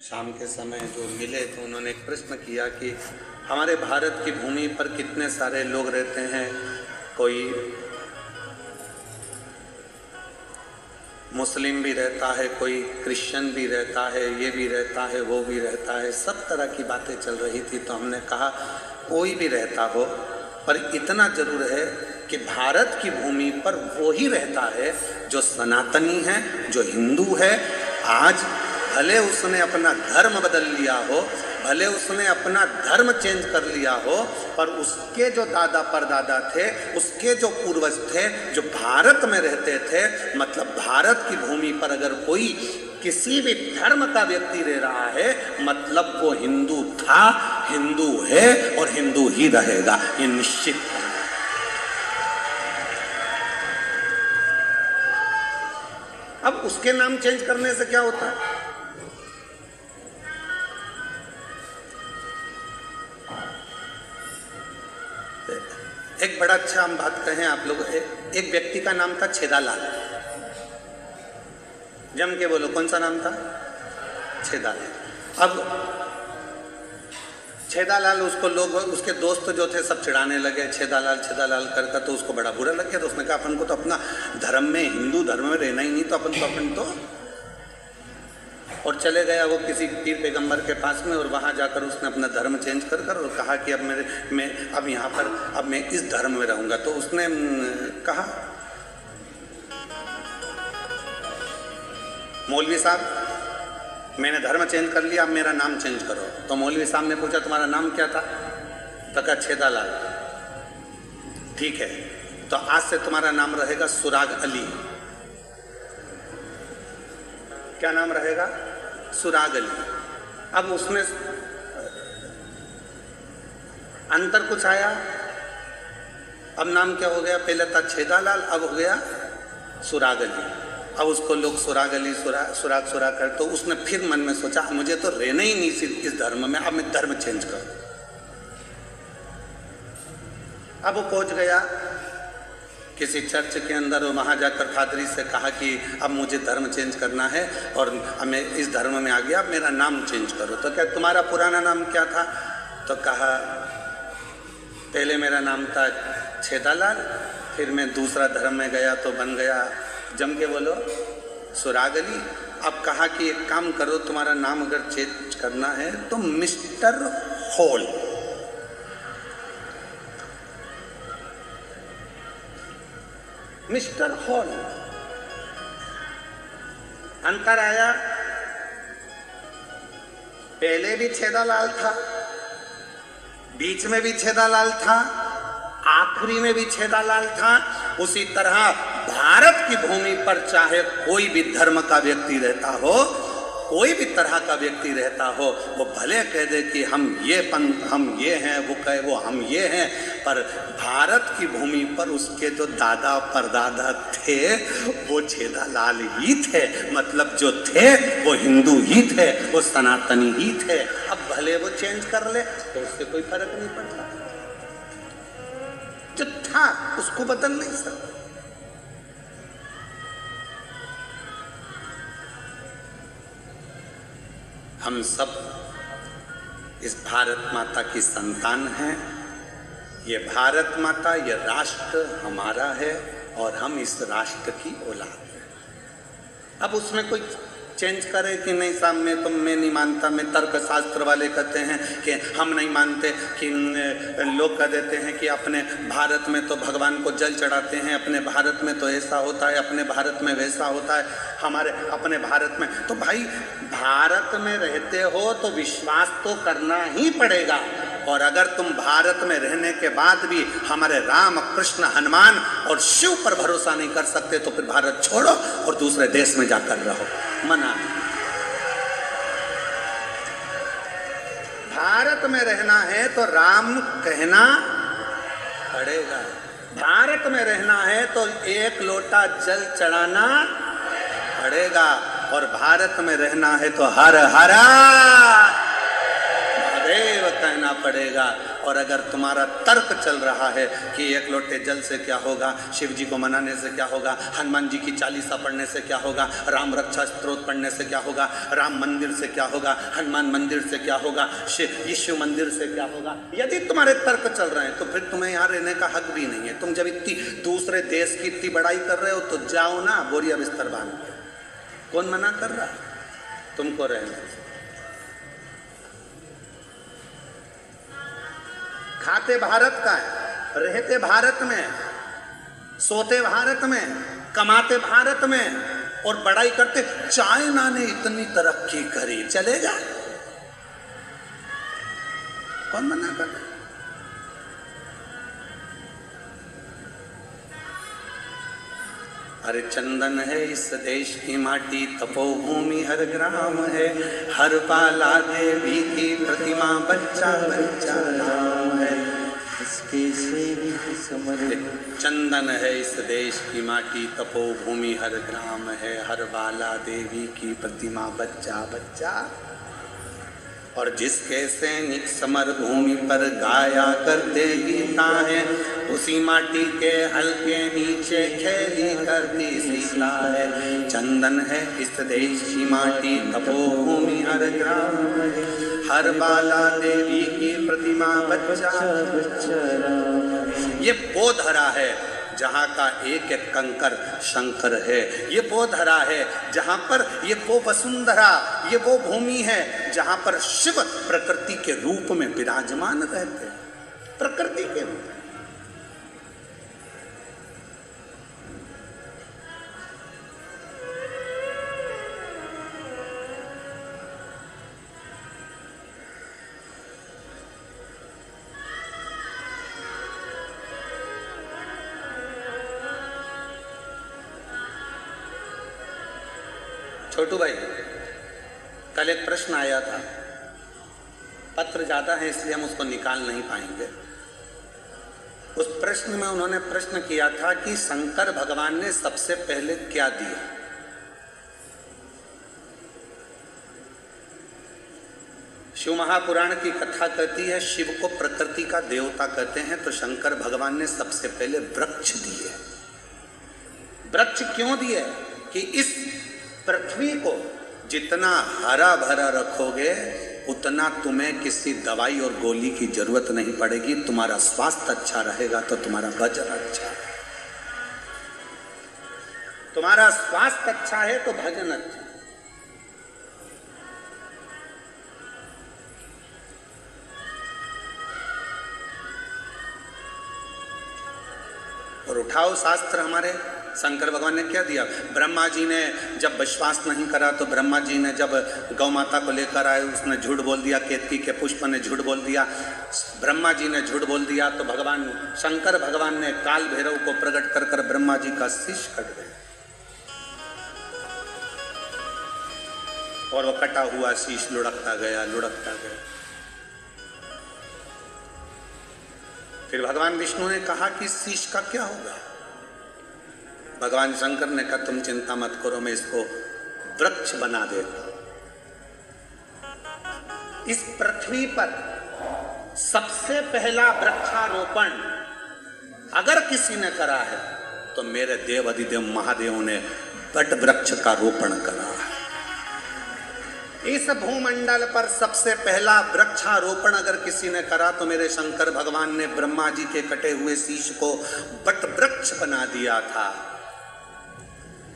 शाम के समय जो मिले तो उन्होंने एक प्रश्न किया कि हमारे भारत की भूमि पर कितने सारे लोग रहते हैं, कोई मुस्लिम भी रहता है, कोई क्रिश्चियन भी रहता है, ये भी रहता है, वो भी रहता है, सब तरह की बातें चल रही थी। तो हमने कहा कोई भी रहता हो, पर इतना जरूर है कि भारत की भूमि पर वो ही रहता है जो सनातनी है, जो हिंदू है। आज भले उसने अपना धर्म बदल लिया हो, भले उसने अपना धर्म चेंज कर लिया हो, पर उसके जो दादा परदादा थे, उसके जो पूर्वज थे, जो भारत में रहते थे, मतलब भारत की भूमि पर अगर कोई किसी भी धर्म का व्यक्ति रह रहा है, मतलब वो हिंदू था, हिंदू है और हिंदू ही रहेगा, ये निश्चित है। अब उसके नाम चेंज करने से क्या होता है? एक बड़ा अच्छा हम बात कहें आप लोग, एक व्यक्ति का नाम था छेदालाल। जम के बोलो, कौन सा नाम था? छेदालाल। अब छेदालाल, उसको लोग, उसके दोस्त जो थे सब चिढ़ाने लगे, छेदालाल छेदालाल कर, तो उसको बड़ा बुरा लग गया। तो उसने कहा अपन को तो अपना धर्म में, हिंदू धर्म में रहना ही नहीं, तो अपन तो और चले गया वो किसी पीर पैगंबर के पास में, और वहाँ जाकर उसने अपना धर्म चेंज कर और कहा कि अब मैं अब यहाँ पर अब मैं इस धर्म में रहूँगा। तो उसने कहा, मौलवी साहब मैंने धर्म चेंज कर लिया, अब मेरा नाम चेंज करो। तो मौलवी साहब ने पूछा तुम्हारा नाम क्या था? तो कहा छेदालाल। ठीक है, तो आज से तुम्हारा नाम रहेगा सुराग अली। क्या नाम रहेगा? सुराग अली। अब उसमें अंतर कुछ आया, अब नाम क्या हो गया? पहले था छेदालाल, अब हो गया सुराग अली। अब उसको लोग सुराग अली सुराग कर, तो उसने फिर मन में सोचा मुझे तो रहना ही नहीं इस धर्म में, अब मैं धर्म चेंज करूं। अब वो पहुंच गया किसी चर्च के अंदर, और वहाँ जाकर फादरी से कहा कि अब मुझे धर्म चेंज करना है और अब मैं इस धर्म में आ गया, अब मेरा नाम चेंज करो। तो क्या तुम्हारा पुराना नाम क्या था? तो कहा पहले मेरा नाम था छेदालाल, फिर मैं दूसरा धर्म में गया तो बन गया, जम के बोलो, सुराग अली। अब कहा कि एक काम करो, तुम्हारा नाम अगर चेंज करना है तो मिस्टर हॉल। Mister hall. अंतर आया, पहले भी छेदालाल था, बीच में भी छेदालाल था, आखिरी में भी छेदालाल था। उसी तरह भारत की भूमि पर चाहे कोई भी धर्म का व्यक्ति रहता हो, कोई भी तरह का व्यक्ति रहता हो, वो भले कह दे कि हम ये पंथ, हम ये हैं, वो कहे वो हम ये हैं, पर भारत की भूमि पर उसके जो दादा परदादा थे वो छेदालाल ही थे, मतलब जो थे वो हिंदू ही थे, वो सनातनी ही थे। अब भले वो चेंज कर ले तो उससे कोई फर्क नहीं पड़ता, जो था उसको बदल नहीं सकते। हम सब इस भारत माता की संतान हैं। ये भारत माता, ये राष्ट्र हमारा है और हम इस राष्ट्र की औलाद हैं। अब उसमें कोई चेंज करे कि नहीं साहब मैं नहीं मानता, मैं तर्क शास्त्र वाले कहते हैं कि हम नहीं मानते, कि लोग कह देते हैं कि अपने भारत में तो भगवान को जल चढ़ाते हैं, अपने भारत में तो ऐसा होता है, अपने भारत में वैसा होता है, हमारे अपने भारत में। तो भाई भारत में रहते हो तो विश्वास तो करना ही पड़ेगा, और अगर तुम भारत में रहने के बाद भी हमारे राम कृष्ण हनुमान और शिव पर भरोसा नहीं कर सकते तो फिर भारत छोड़ो और दूसरे देश में जाकर रहो। मना, भारत में रहना है तो राम कहना पड़ेगा, भारत में रहना है तो एक लोटा जल चढ़ाना पड़ेगा, और भारत में रहना है तो हर हरा महादेव कहना लेना पड़ेगा। और अगर तुम्हारा तर्क चल रहा है कि एक लोटे जल से क्या होगा, शिव जी को मनाने से क्या होगा, हनुमान जी की चालीसा पढ़ने से क्या होगा, राम रक्षा स्तोत्र पढ़ने से क्या होगा, राम मंदिर से क्या होगा, हनुमान मंदिर से क्या होगा, शिव मंदिर से क्या होगा, यदि तुम्हारे तर्क चल रहे हैं तो फिर तुम्हें यहाँ रहने का हक भी नहीं है। तुम जब इतनी दूसरे देश की इतनी बड़ाई कर रहे हो तो जाओ ना बोरिया बिस्तर बांध के। कौन मना कर रहा तुमको रहने? खाते भारत का है, रहते भारत में, सोते भारत में, कमाते भारत में, और बड़ाई करते चाइना ने इतनी तरक्की करी, चलेगा? कौन मना कर रहा? हर चंदन है इस देश की माटी, तपोभूमि हर ग्राम है, हर बाला देवी की प्रतिमा, बच्चा बच्चा राम है, इसके सेवी समर्पित। चंदन है इस देश की माटी, तपोभूमि हर ग्राम है, हर बाला देवी की प्रतिमा, बच्चा बच्चा। और जिसके सैनिक समर भूमि पर गाया करते गीताएं, उसी माटी के हल्के नीचे खेली करती सीता है। चंदन है इस देश की माटी, तपोभूमि हर ग्राम है, हर बाला देवी की प्रतिमा, बच्चा बच्चा राम। ये वो धरा है जहाँ का एक एक कंकर शंकर है। ये वो धरा है जहाँ पर, ये वो वसुंधरा, ये वो भूमि है जहाँ पर शिव प्रकृति के रूप में विराजमान रहते हैं, प्रकृति के रूप में। छोटू भाई, कल एक प्रश्न आया था, पत्र ज़्यादा है इसलिए हम उसको निकाल नहीं पाएंगे। उस प्रश्न में उन्होंने प्रश्न किया था कि शंकर भगवान ने सबसे पहले क्या दिया। शिव महापुराण की कथा कहती है शिव को प्रकृति का देवता कहते हैं, तो शंकर भगवान ने सबसे पहले वृक्ष दिए। वृक्ष क्यों दिए? कि इस पृथ्वी को जितना हरा भरा रखोगे उतना तुम्हें किसी दवाई और गोली की जरूरत नहीं पड़ेगी। तुम्हारा स्वास्थ्य अच्छा रहेगा तो तुम्हारा भजन अच्छा है, तुम्हारा स्वास्थ्य अच्छा है तो भजन अच्छा। और उठाओ शास्त्र हमारे, शंकर भगवान ने क्या दिया? ब्रह्मा जी ने जब विश्वास नहीं करा तो ब्रह्मा जी ने जब गौ माता को लेकर आए, उसने झूठ बोल दिया, केतकी के पुष्प ने झूठ बोल दिया, ब्रह्मा जी ने झूठ बोल दिया, तो भगवान शंकर भगवान ने काल भैरव को प्रकट कर कर ब्रह्मा जी का शीश कट गया, और वो कटा हुआ शीश लुढ़कता गया, लुढ़कता गया। फिर भगवान विष्णु ने कहा कि शीश का क्या होगा? भगवान शंकर ने कहा तुम चिंता मत करो, मैं इसको वृक्ष बना देता हूं। इस पृथ्वी पर सबसे पहला वृक्षारोपण अगर किसी ने करा है तो मेरे देव अधिदेव महादेव ने वट वृक्ष का रोपण करा है। इस भूमंडल पर सबसे पहला वृक्षारोपण अगर किसी ने करा तो मेरे शंकर भगवान ने ब्रह्मा जी के कटे हुए शीश को वट वृक्ष बना दिया था।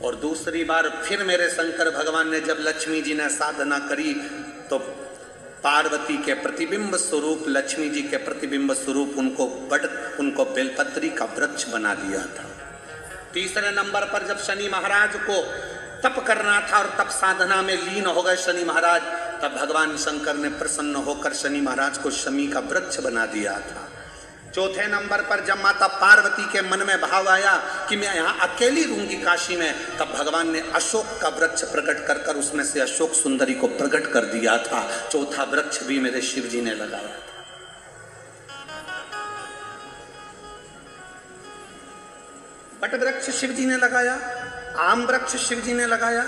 और दूसरी बार फिर मेरे शंकर भगवान ने जब लक्ष्मी जी ने साधना करी तो पार्वती के प्रतिबिंब स्वरूप, लक्ष्मी जी के प्रतिबिंब स्वरूप उनको बेलपत्री का वृक्ष बना दिया था। तीसरे नंबर पर जब शनि महाराज को तप करना था और तप साधना में लीन हो गए शनि महाराज, तब भगवान शंकर ने प्रसन्न होकर शनि महाराज को शमी का वृक्ष बना दिया था। चौथे नंबर पर जब माता पार्वती के मन में भाव आया कि मैं यहाँ अकेली रहूंगी काशी में, तब भगवान ने अशोक का वृक्ष प्रकट कर कर उसमें से अशोक सुंदरी को प्रकट कर दिया था। चौथा वृक्ष भी मेरे शिव जी ने लगाया था। वट वृक्ष शिव जी ने लगाया, आम वृक्ष शिव जी ने लगाया,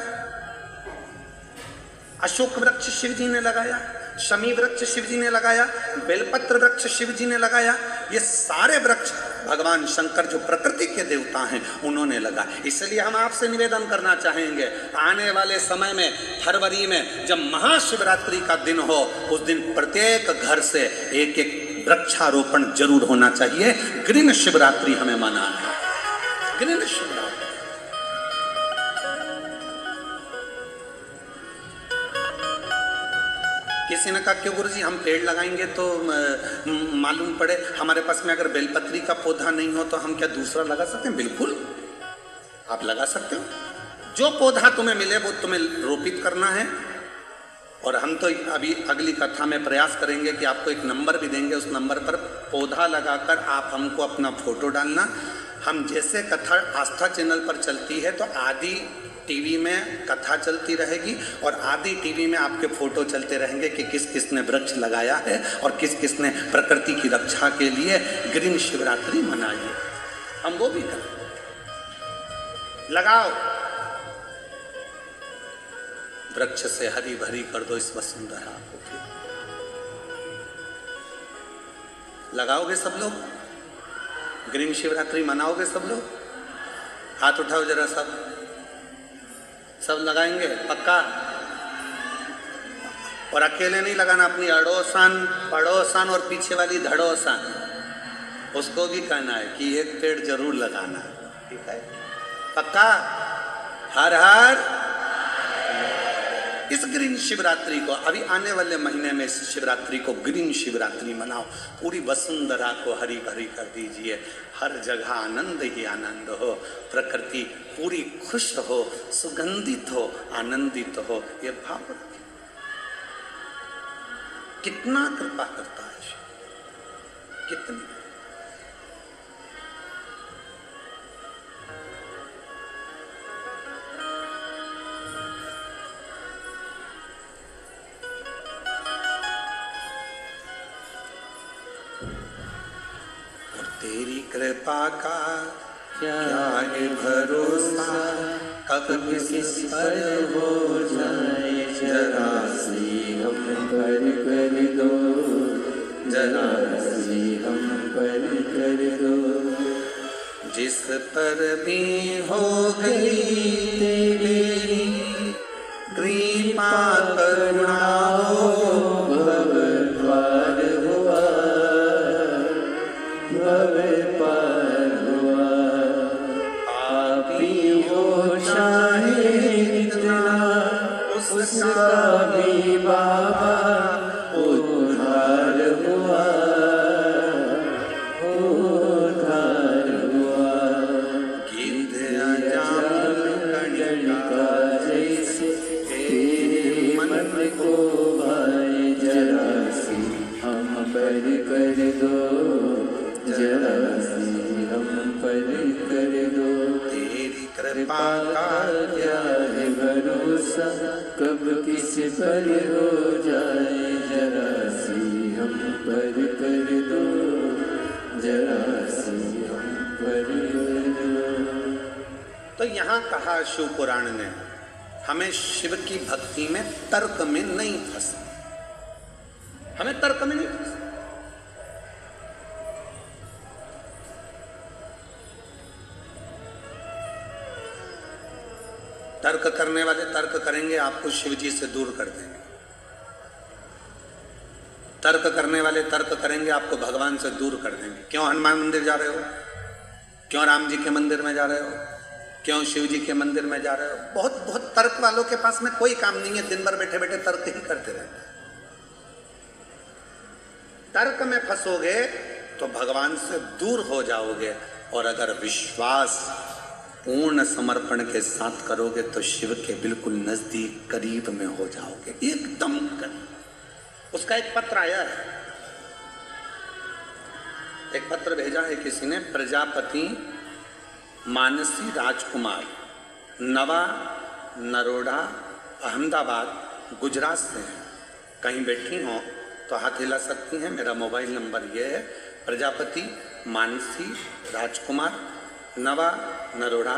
अशोक वृक्ष शिव जी ने लगाया, शमी वृक्ष शिव जी ने लगाया, बेलपत्र वृक्ष शिव जी ने लगाया, ये सारे वृक्ष भगवान शंकर जो प्रकृति के देवता हैं उन्होंने लगाया। इसलिए हम आपसे निवेदन करना चाहेंगे, आने वाले समय में फरवरी में जब महाशिवरात्रि का दिन हो, उस दिन प्रत्येक घर से एक एक वृक्षारोपण जरूर होना चाहिए। ग्रीन शिवरात्रि हमें मनाना है, ग्रीन शिवरात्रि। किसी ने कहा क्यों गुरुजी हम पेड़ लगाएंगे तो मालूम पड़े हमारे पास में अगर बेलपत्री का पौधा नहीं हो तो हम क्या दूसरा लगा सकते हैं? बिल्कुल आप लगा सकते हो, जो पौधा तुम्हें मिले वो तुम्हें रोपित करना है। और हम तो अभी अगली कथा में प्रयास करेंगे कि आपको एक नंबर भी देंगे, उस नंबर पर पौधा लगाकर आप हमको अपना फोटो डालना। हम जैसे कथा आस्था चैनल पर चलती है तो आदि टीवी में कथा चलती रहेगी और आदि टीवी में आपके फोटो चलते रहेंगे कि किस किस ने वृक्ष लगाया है और किस किस ने प्रकृति की रक्षा के लिए ग्रीन शिवरात्रि मनाई है। हम वो भी करें, लगाओ वृक्ष से हरी भरी कर दो इस वसुंधरा को। लगाओगे सब लोग? ग्रीन शिवरात्रि मनाओगे सब लोग? हाथ उठाओ जरा, सब लगाएंगे पक्का? और अकेले नहीं लगाना, अपनी अड़ोसन पड़ोसन और पीछे वाली धड़ोसन उसको भी कहना है कि एक पेड़ जरूर लगाना, ठीक है? पक्का? हर हर। इस ग्रीन शिवरात्रि को अभी आने वाले महीने में इस शिवरात्रि को ग्रीन शिवरात्रि मनाओ, पूरी वसुंधरा को हरी भरी कर दीजिए, हर जगह आनंद ही आनंद हो, प्रकृति पूरी खुश हो, सुगंधित हो, आनंदित हो। ये भाव रखें। कितना कृपा करता है शिव, कितनी। तेरी कृपा का क्या है भरोसा, कब किस पर हो जाए जरा सी हम पर कर दो, जरा सी हम पर कर दो। जिस पर भी हो गई तेरी कृपा करुणा हो, भव द्वार हुआ, भव पार हुआ। पापी हो चाहे कितना, उसका भी बाबा उद्धार हुआ, उद्धार हुआ। गिद्ध अजामिल कणिका जैसे तेरे मन को भाए, जरा सी हम पर कर दो, जरा सी हम पर कर दो। तेरी कृपा का क्या है भरोसा, कब किस पर हो जाए जरा सी हम पर कर दो, जरा सी हम पर कर दो। तो यहाँ कहा शिव पुराण ने हमें शिव की भक्ति में तर्क में नहीं फंसना, हमें तर्क में नहीं फंसना। तर्क करने वाले तर्क करेंगे, आपको शिव जी से दूर कर देंगे। तर्क करने वाले तर्क करेंगे, आपको भगवान से दूर कर देंगे। क्यों हनुमान मंदिर जा रहे हो? क्यों राम जी के मंदिर में जा रहे हो? क्यों शिव जी के मंदिर में जा रहे हो? बहुत बहुत तर्क वालों के पास में कोई काम नहीं है, दिन भर बैठे बैठे तर्क ही करते रहते हैं। तर्क में फंसोगे तो भगवान से दूर हो जाओगे, और अगर विश्वास पूर्ण समर्पण के साथ करोगे तो शिव के बिल्कुल नजदीक करीब में हो जाओगे, एकदम करीब। उसका एक पत्र आया है, एक पत्र भेजा है किसी ने। प्रजापति मानसी राजकुमार, नवा नरोडा, अहमदाबाद, गुजरात से हैं। कहीं बैठी हो तो हाथ हिला सकती हैं। मेरा मोबाइल नंबर ये है, प्रजापति मानसी राजकुमार, नवा नरोडा,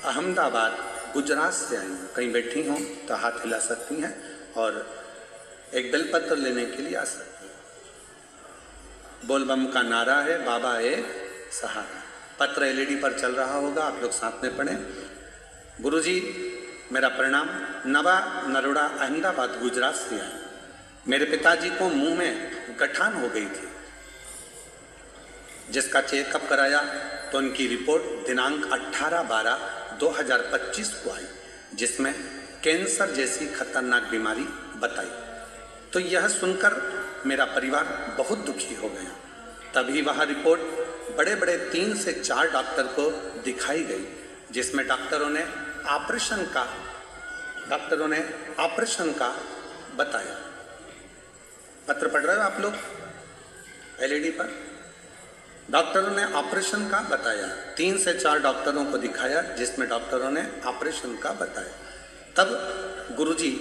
अहमदाबाद, गुजरात से आई हूँ। कहीं बैठी हों तो हाथ हिला सकती हैं। और एक बेलपत्र लेने के लिए आ सकते हैं। बोलबम का नारा है, बाबा एक सहारा। पत्र एलईडी पर चल रहा होगा, आप लोग साथ में पढ़ें। गुरुजी मेरा प्रणाम। नवा नरोड़ा अहमदाबाद गुजरात से आए। मेरे पिताजी को मुंह में गठान हो गई थी, जिसका चेकअप कराया तो उनकी रिपोर्ट दिनांक 18/12/2025 को आई, जिसमें कैंसर जैसी खतरनाक बीमारी बताई। तो यह सुनकर मेरा परिवार बहुत दुखी हो गया। तभी वह रिपोर्ट बड़े बड़े 3 से 4 डॉक्टर को दिखाई गई, जिसमें डॉक्टरों ने ऑपरेशन का बताया। पत्र पढ़ रहे हो आप लोग एलईडी पर? डॉक्टरों ने ऑपरेशन का बताया। 3 से 4 डॉक्टरों को दिखाया, जिसमें डॉक्टरों ने ऑपरेशन का बताया। तब गुरुजी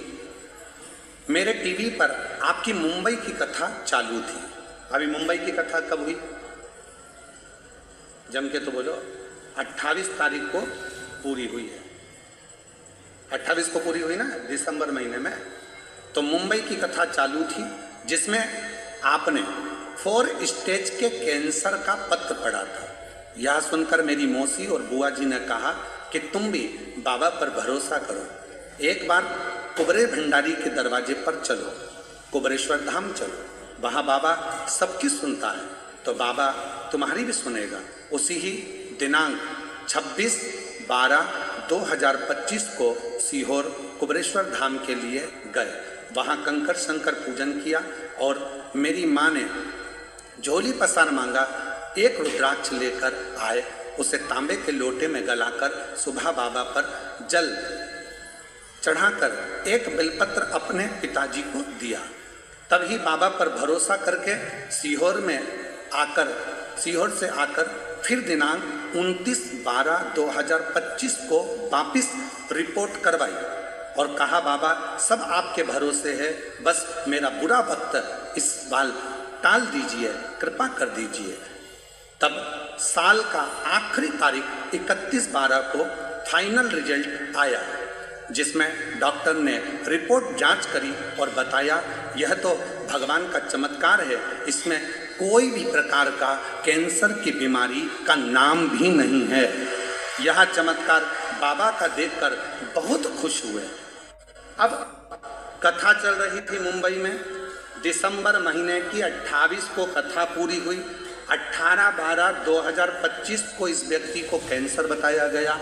मेरे टीवी पर आपकी मुंबई की कथा चालू थी। अभी मुंबई की कथा कब हुई? जम के तो बोलो। 28 तारीख को पूरी हुई है। 28 को पूरी हुई ना, दिसंबर महीने में। तो मुंबई की कथा चालू थी, जिसमें आपने 4 स्टेज के कैंसर का पत्र पढ़ा था। यह सुनकर मेरी मौसी और बुआ जी ने कहा कि तुम भी बाबा पर भरोसा करो, एक बार कुबरे भंडारी के दरवाजे पर चलो, कुबरेश्वर धाम चलो, वहाँ बाबा सबकी सुनता है, तो बाबा तुम्हारी भी सुनेगा। उसी ही दिनांक 26/12/2025 को सीहोर कुबरेश्वर धाम के लिए गए। वहाँ कंकर शंकर पूजन किया और मेरी माँ ने झोली पसार मांगा। एक रुद्राक्ष लेकर आए, उसे तांबे के लोटे में गलाकर सुबह बाबा पर जल चढ़ाकर एक बेलपत्र अपने पिताजी को दिया। तभी बाबा पर भरोसा करके सीहोर से आकर फिर दिनांक 29/12/2025 को वापिस रिपोर्ट करवाई और कहा बाबा सब आपके भरोसे है, बस मेरा बुरा वक्त इस बार टाल दीजिए, कृपा कर दीजिए। तब साल का आखिरी तारीख 31/12 को फाइनल रिजल्ट आया, जिसमें डॉक्टर ने रिपोर्ट जांच करी और बताया यह तो भगवान का चमत्कार है, इसमें कोई भी प्रकार का कैंसर की बीमारी का नाम भी नहीं है। यह चमत्कार बाबा का देखकर बहुत खुश हुए। अब कथा चल रही थी मुंबई में। दिसंबर महीने की 28 को कथा पूरी हुई। 18/12/2025 को इस व्यक्ति को कैंसर बताया गया।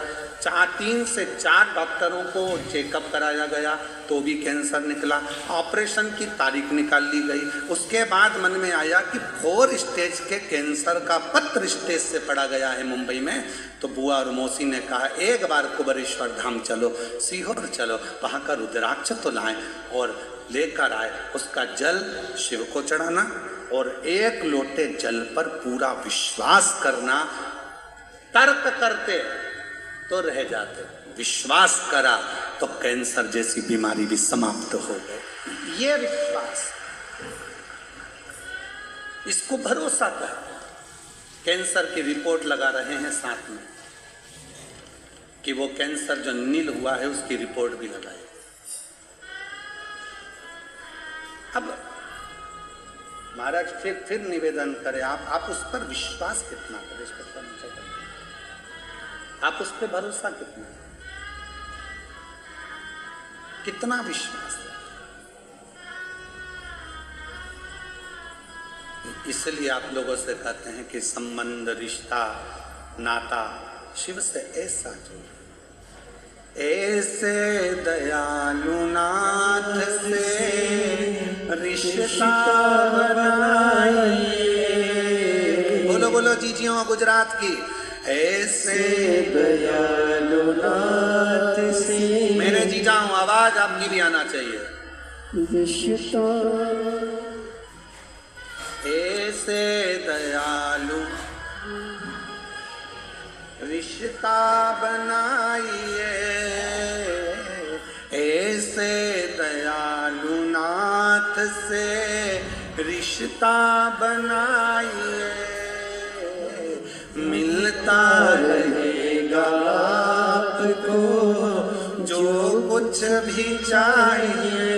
3 से 4 डॉक्टरों को चेकअप कराया गया तो भी कैंसर निकला। ऑपरेशन की तारीख निकाल ली गई। उसके बाद मन में आया कि 4 स्टेज के कैंसर का पत्र स्टेज से पड़ा गया है मुंबई में। तो बुआ और मौसी ने कहा एक बार कुबरेश्वर धाम चलो, सीहोर चलो, वहाँ का रुद्राक्ष तो लाएं और लेकर आए। उसका जल शिव को चढ़ाना और 1 लोटे जल पर पूरा विश्वास करना। तर्क करते तो रह जाते, विश्वास करा तो कैंसर जैसी बीमारी भी समाप्त हो गई। ये विश्वास, इसको भरोसा कर। कैंसर की रिपोर्ट लगा रहे हैं साथ में कि वो कैंसर जो नील हुआ है उसकी रिपोर्ट भी लगाए। अब महाराज फिर निवेदन करें, आप उस पर विश्वास कितना करें, इस पर आप उस पर भरोसा कितना विश्वास है। इसलिए आप लोगों से कहते हैं कि संबंध, रिश्ता, नाता शिव से ऐसा जोड़, ऐसे दयालु नाथ से रिश्ता बनाइए। बोलो बोलो जीजियों गुजरात की। ऐसे दयालु नाथ से, मेरे जीजाओं आवाज आपकी भी आना चाहिए। ऐसे दयालु रिश्ता बनाइए, ऐसे दयालु नाथ से रिश्ता बनाइए। मिलता रहेगा आपको जो कुछ भी चाहिए,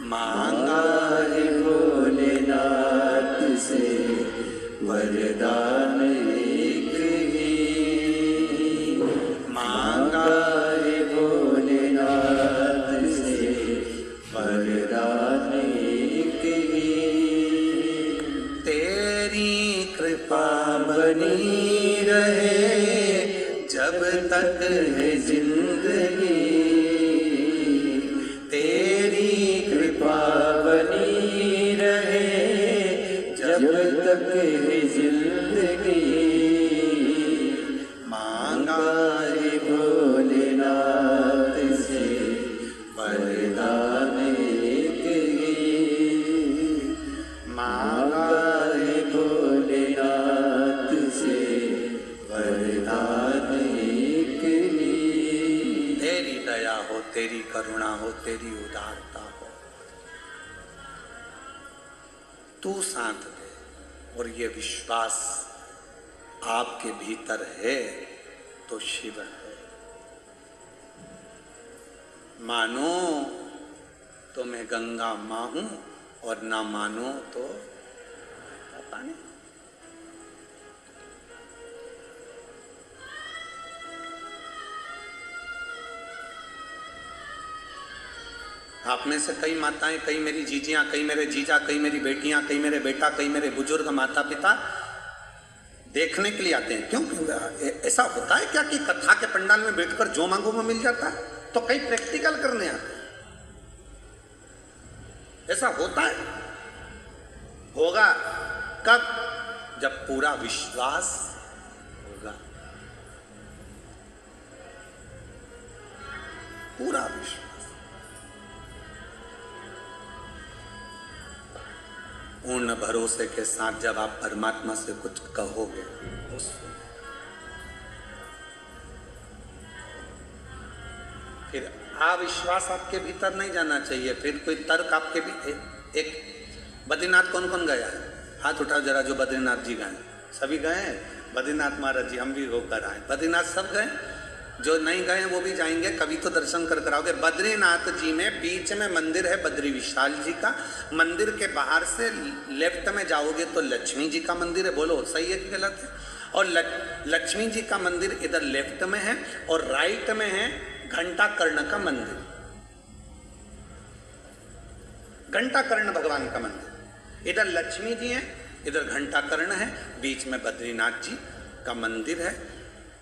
मांगा है भोलेनाथ से वरदान एक ही, मांगा है भोलेनाथ से वरदान एक ही। तेरी कृपा बनी रहे जब तक है जिंदगी, तेरी कृपा बनी रहे जब तक है जिंदगी। मांगा है भोलेनाथ से वरदान एक ही, मांगा है भोलेनाथ से वरदान एक ही। तेरी दया हो, तेरी करुणा हो, तेरी उदारता हो, तू साथ दे। और ये विश्वास आपके भीतर है तो शिव है। मानो तो मैं गंगा मां हूं और ना मानो तो पता नहीं। आप में से कई माताएं, कई मेरी जीजियां, कई मेरे जीजा, कई मेरी बेटियां, कई मेरे बेटा, कई मेरे बुजुर्ग माता पिता देखने के लिए आते हैं। क्यों ऐसा होता है क्या कि कथा के पंडाल में बैठकर जो मांगो वो मिल जाता है? तो कई प्रैक्टिकल करने आते हैं। ऐसा होता है, होगा कब? जब पूरा विश्वास होगा, पूरा विश्वास। पूर्ण भरोसे के साथ जब आप परमात्मा से कुछ कहोगे उससे फिर अविश्वास आपके भीतर नहीं जाना चाहिए। फिर कोई तर्क आपके भी एक बद्रीनाथ कौन कौन गया है? हाथ उठाओ जरा जो बद्रीनाथ जी गए। सभी गए हैं? बद्रीनाथ महाराज जी हम भी होकर आए। बद्रीनाथ सब गए, जो नहीं गए वो भी जाएंगे, कभी तो दर्शन कर कराओगे। बद्रीनाथ जी में बीच में मंदिर है बद्री विशाल जी का। मंदिर के बाहर से लेफ्ट में जाओगे तो लक्ष्मी जी का मंदिर है। बोलो सही है कि गलत है? और लक्ष्मी जी का मंदिर इधर लेफ्ट में है और राइट में है घंटा कर्ण का मंदिर। घंटा कर्ण भगवान का मंदिर, इधर लक्ष्मी जी है, इधर घंटा कर्ण है, बीच में बद्रीनाथ जी का मंदिर है।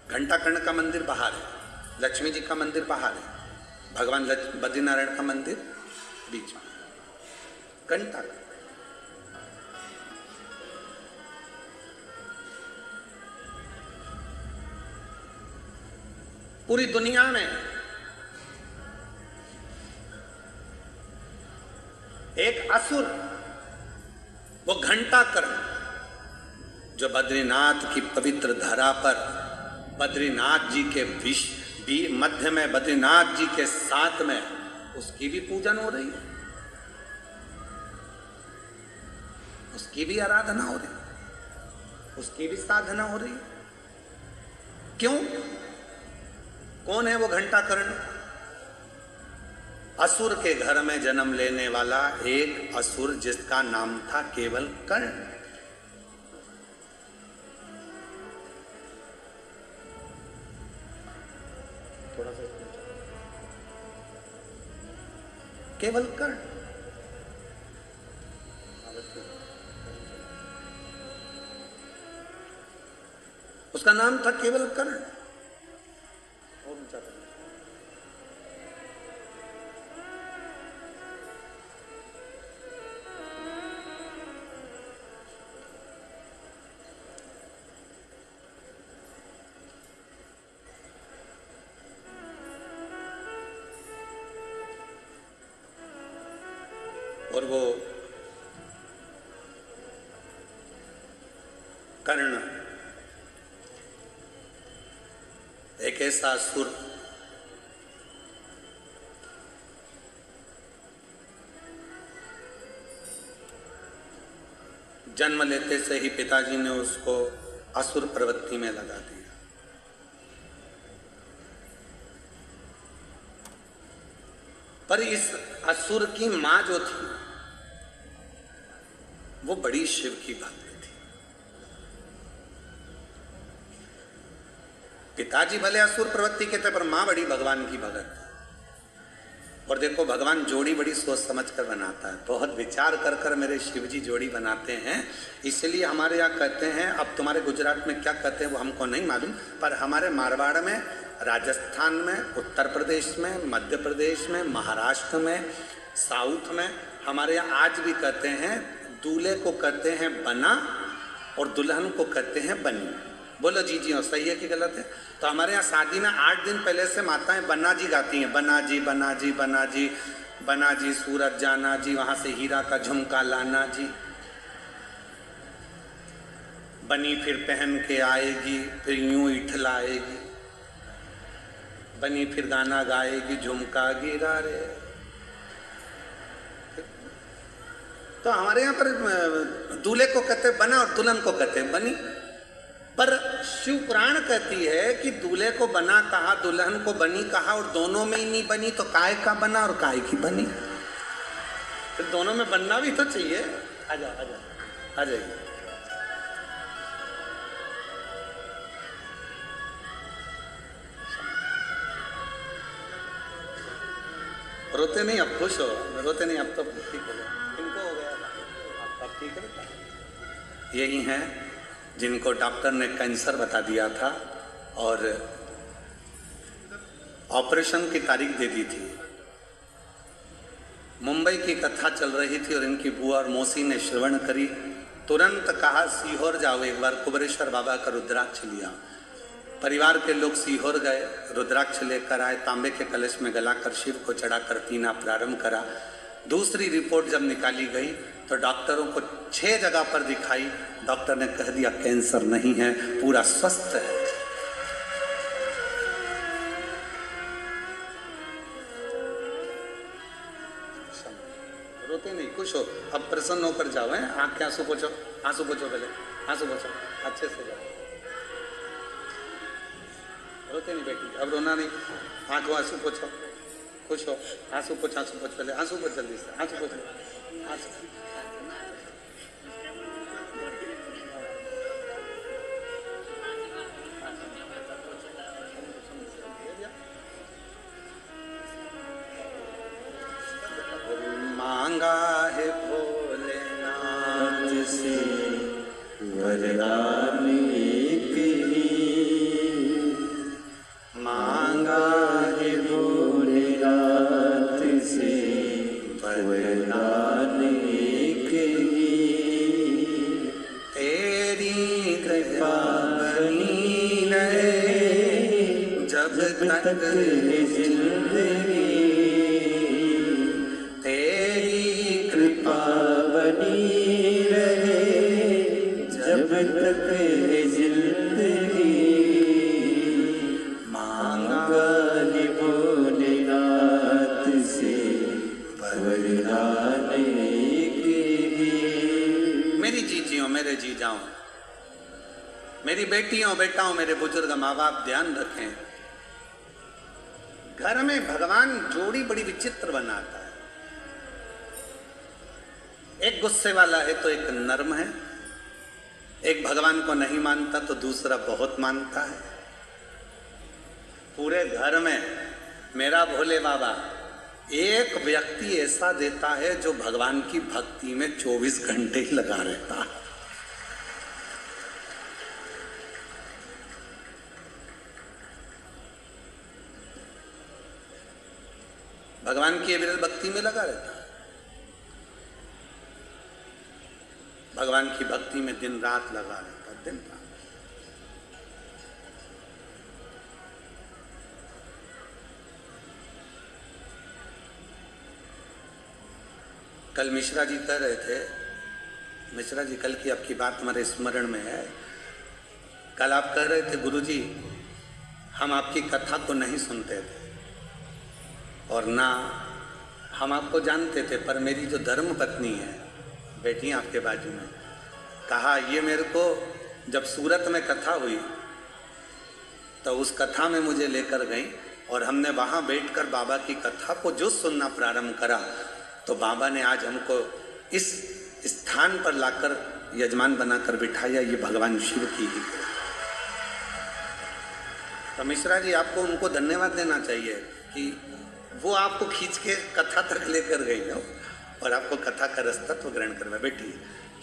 घंटा कर्ण का मंदिर बाहर है, लक्ष्मी जी का मंदिर बाहर है, भगवान बद्रीनारायण का मंदिर बीच में। घंटा पूरी दुनिया में एक असुर, वो घंटा कर्ण, जो बद्रीनाथ की पवित्र धरा पर बद्रीनाथ जी के मध्य में, बद्रीनाथ जी के साथ में उसकी भी पूजन हो रही है, उसकी भी आराधना हो रही है, उसकी भी साधना हो रही है। क्यों? कौन है वो घंटा कर्ण? असुर के घर में जन्म लेने वाला एक असुर जिसका नाम था केवल कर्ण। थोड़ा सा केवल कर्ण, उसका नाम था केवल कर्ण। और वो कर्ण एक ऐसा असुर जन्म लेते से ही पिताजी ने उसको असुर प्रवृत्ति में लगा दिया। पर इस असुर की माँ जो थी वो बड़ी शिव की भक्त थी। पिताजी भले असुर प्रवृत्ति के थे पर माँ बड़ी भगवान की भगत थी। और देखो भगवान जोड़ी बड़ी सोच समझ कर बनाता है, बहुत विचार कर कर मेरे शिव जी जोड़ी बनाते हैं। इसलिए हमारे यहाँ कहते हैं, अब तुम्हारे गुजरात में क्या कहते हैं वो हमको नहीं मालूम, पर हमारे मारवाड़ में, राजस्थान में, उत्तर प्रदेश में, मध्य प्रदेश में, महाराष्ट्र में, साउथ में, हमारे यहाँ आज भी कहते हैं दूल्हे को कहते हैं बना और दुल्हन को कहते हैं बनी। बोलो जी जी, सही है कि गलत है? तो हमारे यहाँ शादी में 8 दिन पहले से माताएं बना जी गाती हैं, बना जी बना जी बना जी बना जी, सूरत जाना जी, वहां से हीरा का झुमका लाना जी। बनी फिर पहन के आएगी, फिर यूं इठलाएगी, बनी फिर गाना गाएगी, झुमका गिरा रे। तो हमारे यहाँ पर दूल्हे को कहते बना और दुल्हन को कहते बनी। पर शिव पुराण कहती है कि दूल्हे को बना कहा, दुल्हन को बनी कहा, और दोनों में ही नहीं बनी तो काय का बना और काय की बनी? फिर दोनों में बनना भी तो चाहिए। आ जाओ आ जाओ आ जाइए। रोते नहीं, अब खुश हो, रोते नहीं, अब तो ठीक हो गया, इनको हो गया, अब ठीक है। यही है जिनको डॉक्टर ने कैंसर बता दिया था और ऑपरेशन की तारीख दे दी थी। मुंबई की कथा चल रही थी और इनकी बुआ और मौसी ने श्रवण करी, तुरंत कहा सीहोर जाओ, एक बार कुबरेश्वर बाबा का रुद्राक्ष लिया। परिवार के लोग सीहोर गए, रुद्राक्ष लेकर आए, तांबे के कलश में गलाकर शिव को चढ़ाकर पीना प्रारंभ करा। दूसरी रिपोर्ट जब निकाली गई तो डॉक्टरों को 6 जगह पर दिखाई, डॉक्टर ने कह दिया कैंसर नहीं है, पूरा स्वस्थ है। रोते नहीं, खुश हो, अब प्रसन्न होकर जाओ। हैं आँख के आंसू पोछो, आंसू पोछो, पहले आंसू पोछो, अच्छे से जाओ। रोते नहीं बेटी, अब रोना नहीं, आंखों आंसू पोछो, खुश हो, आंसू पोछ, आंसू पोछ, पहले आंसू पोछ, जल्दी से आंसू पोछ, आंसू। मांगा है भोलेनाथ से वरदान एक ही, मांगा है भोलेनाथ से वरदान एक ही, तेरी कृपा बनी रहे जब तक है जिंदगी, बनी रहे जब तक है जिंदगी, मांगा है भोलेनाथ से वरदान एक ही। मेरी जीजियों, मेरे जीजाओं, मेरी बेटियों बेटाओं, मेरे बुजुर्ग माँ बाप, ध्यान रखें, घर में भगवान जोड़ी बड़ी विचित्र बनाता है। एक गुस्से वाला है तो एक नर्म है, एक भगवान को नहीं मानता तो दूसरा बहुत मानता है। पूरे घर में मेरा भोले बाबा एक व्यक्ति ऐसा देता है जो भगवान की भक्ति में 24 घंटे ही लगा रहता है। भगवान की अविरल भक्ति में लगा रहता है, भगवान की भक्ति में दिन रात लगा रहता है, दिन रात। कल मिश्रा जी कह रहे थे, मिश्रा जी कल की आपकी बात हमारे स्मरण में है। कल आप कह रहे थे गुरुजी हम आपकी कथा को नहीं सुनते थे और ना हम आपको जानते थे, पर मेरी जो धर्म पत्नी है, बैठी आपके बाजू में, कहा ये मेरे को जब सूरत में कथा हुई तो उस कथा में मुझे लेकर गई और हमने वहाँ बैठकर बाबा की कथा को जो सुनना प्रारंभ करा, तो बाबा ने आज हमको इस स्थान पर लाकर यजमान बनाकर बिठाया। ये भगवान शिव की ही। तो मिश्रा जी, आपको उनको धन्यवाद देना चाहिए कि वो आपको खींच के कथा तक लेकर गई हो और आपको कथा का रस तत्व ग्रहण करवा। बेटी,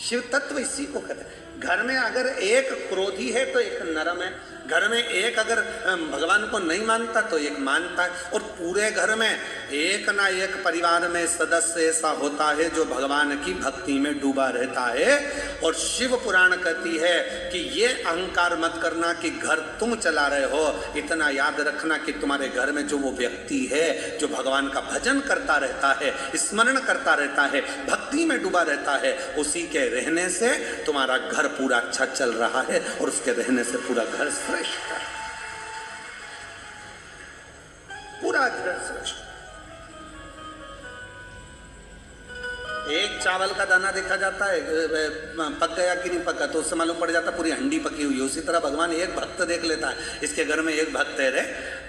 शिव तत्व इसी को कहते हैं। घर में अगर एक क्रोधी है तो एक नरम है, घर में एक अगर भगवान को नहीं मानता तो एक मानता है, और पूरे घर में एक ना एक परिवार में सदस्य ऐसा होता है जो भगवान की भक्ति में डूबा रहता है। और शिव पुराण कहती है कि ये अहंकार मत करना कि घर तुम चला रहे हो, इतना याद रखना कि तुम्हारे घर में जो वो व्यक्ति है जो भगवान का भजन करता रहता है, स्मरण करता रहता है, भक्ति में डूबा रहता है, उसी के रहने से तुम्हारा घर पूरा अच्छा चल रहा है और उसके रहने से पूरा घर श्रेष्ठ है, पूरा घर श्रेष्ठ। एक चावल का दाना देखा जाता है पक गया कि नहीं पका, तो उससे मालूम पड़ जाता पूरी हंडी पकी हुई है। उसी तरह भगवान एक भक्त देख लेता है, इसके घर में एक भक्त है रे,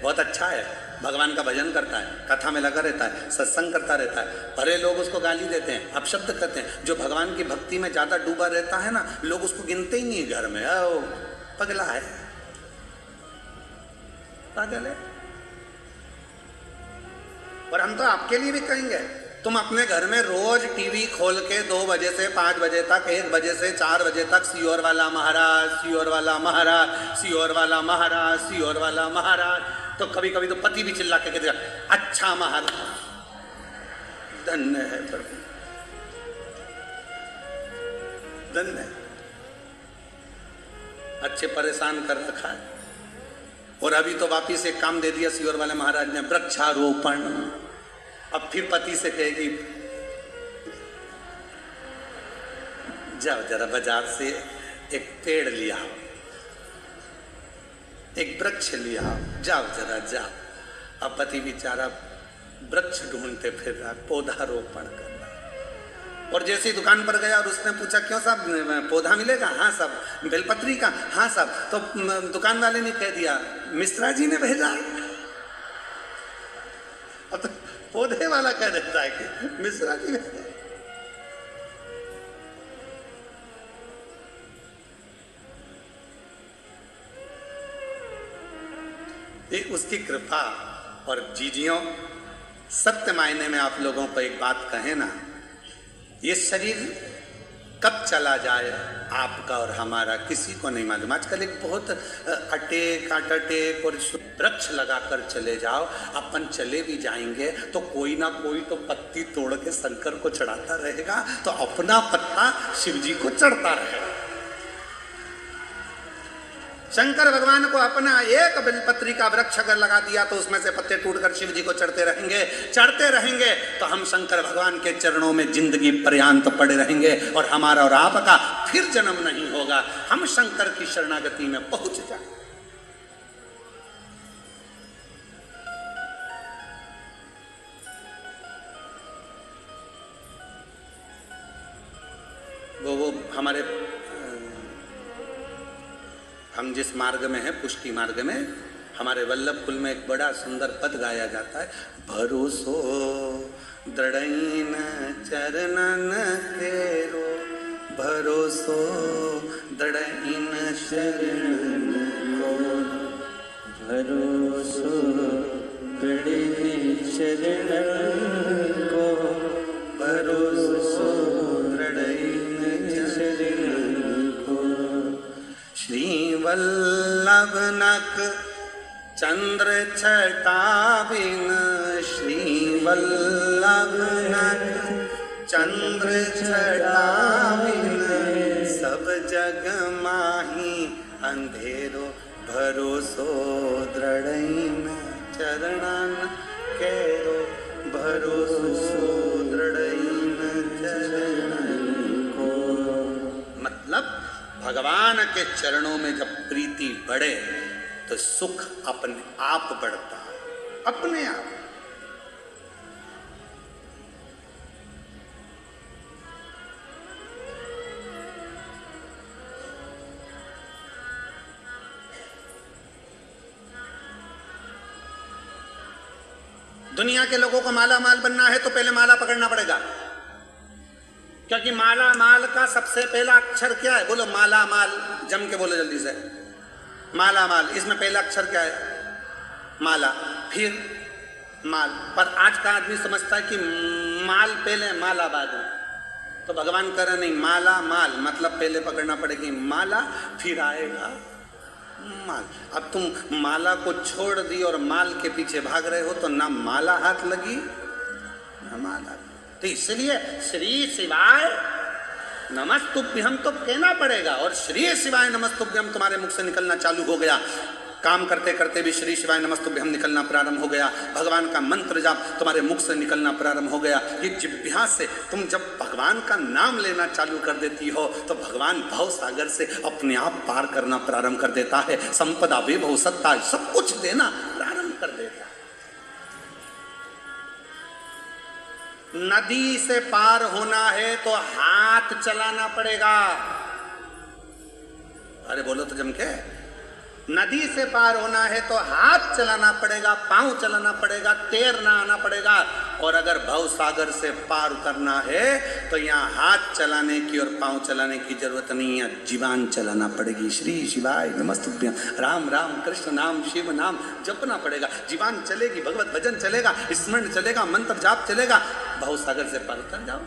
बहुत अच्छा है, भगवान का भजन करता है, कथा में लगा रहता है, सत्संग करता रहता है। भले लोग उसको गाली देते हैं, अपशब्द कहते हैं। जो भगवान की भक्ति में ज्यादा डूबा रहता है ना, लोग उसको गिनते ही नहीं है घर में, ओ पगला है, पागल है। और हम तो आपके लिए भी कहेंगे, तुम अपने घर में रोज टीवी खोल के 2 बजे से 5 बजे तक, 1 बजे से 4 बजे तक सियोर वाला महाराज, सियोर वाला महाराज, सियोर वाला महाराज, सियोर वाला महाराज, तो कभी कभी तो पति भी चिल्ला के कहते अच्छा महाराज। धन्य है प्रभु, धन्य है, अच्छे परेशान कर रखा है। और अभी तो वापिस एक काम दे दिया सियोर वाले महाराज ने, वृक्षारोपण। अब फिर पति से कहेगी जाओ जरा बाजार से एक पेड़ लिया, एक वृक्ष लिया, जाओ जरा जाओ। अब पति बेचारा वृक्ष ढूंढते फिर रहा, पौधारोपण कर रहा। और जैसे ही दुकान पर गया और उसने पूछा क्यों साहब पौधा मिलेगा? हाँ साहब। बेलपत्री का? हाँ साहब। तो दुकान वाले ने कह दिया मिश्रा जी ने भेजा। अब तो पौधे वाला कह देता है कि मिश्रा जी ने। उसकी कृपा। और जीजियों, सत्य मायने में आप लोगों को एक बात कहें ना, ये शरीर कब चला जाए आपका और हमारा किसी को नहीं मालूम। आजकल एक बहुत अटेक और वृक्ष लगाकर चले जाओ, अपन चले भी जाएंगे तो कोई ना कोई तो पत्ती तोड़ के शंकर को चढ़ाता रहेगा, तो अपना पत्ता शिव जी को चढ़ता रहेगा। शंकर भगवान को अपना एक बेलपत्री का वृक्ष अगर लगा दिया तो उसमें से पत्ते टूटकर शिव जी को चढ़ते रहेंगे तो हम शंकर भगवान के चरणों में जिंदगी पर्यंत पड़े रहेंगे और हमारा और आपका फिर जन्म नहीं होगा। हम शंकर की शरणागति में पहुंच जाए। वो हमारे हम जिस मार्ग में है, पुष्टि मार्ग में, हमारे वल्लभ कुल में एक बड़ा सुंदर पद गाया जाता है, भरोसो दृढ़इन चरणन केरो, भरोसो दृढ़इन चरणन को, भरोसो दृढ़इन चरणन को, भरोसो दृढ़इन चरणन को। श्री वल्लभ नक चंद्र छटा बिन, श्री वल्लभ नक चंद्र छटा बिन, सब जग माही अंधेरो, भरोसो दृढ़इन चरणन केरो, भरोसो दृढ़इन चरणन को। मतलब भगवान के चरणों में जब प्रीति बढ़े तो सुख अपने आप बढ़ता है, अपने आप। दुनिया के लोगों को माला माल बनना है तो पहले माला पकड़ना पड़ेगा, क्योंकि माला माल का सबसे पहला अक्षर क्या है? बोलो माला माल, जम के बोलो जल्दी से। माला माल, इसमें पहला अक्षर क्या है? माला, फिर माल। पर आज का आदमी समझता है कि माल पहले माला बाद में, तो भगवान कह रहे नहीं, माला माल मतलब पहले पकड़ना पड़ेगी माला, फिर आएगा माल। अब तुम माला को छोड़ दी और माल के पीछे भाग रहे हो तो ना माला हाथ लगी ना माला। तो इसलिए श्री शिवाय नमस्तुभ्यम तो कहना पड़ेगा, और श्री शिवाय नमस्तुभ्यम तुम्हारे मुख से निकलना चालू हो गया। काम करते करते भी श्री शिवाय नमस्तुभ्यम निकलना प्रारंभ हो गया। भगवान का मंत्र जाप तुम्हारे मुख से निकलना प्रारंभ हो गया। ये जिह्वा से तुम जब भगवान का नाम लेना चालू कर देती हो तो भगवान भव सागर से अपने आप पार करना प्रारंभ कर देता है। संपदा वैभव सत्ता सब कुछ देना प्रारंभ कर देता है। नदी से पार होना है तो हाथ चलाना पड़ेगा। अरे बोलो तो जम के, नदी से पार होना है तो हाथ चलाना पड़ेगा, पांव चलाना पड़ेगा, तैरना आना पड़ेगा। और अगर भव सागर से पार उतरना है तो यहाँ हाथ चलाने की और पांव चलाने की जरूरत नहीं है, जीवान चलाना पड़ेगी। श्री शिवाय नमस्तुभ्यम, राम राम कृष्ण नाम शिव नाम जपना पड़ेगा। जीवान चलेगी, भगवत भजन चलेगा, स्मरण चलेगा, मंत्र जाप चलेगा, भव सागर से पार उतर जाओ।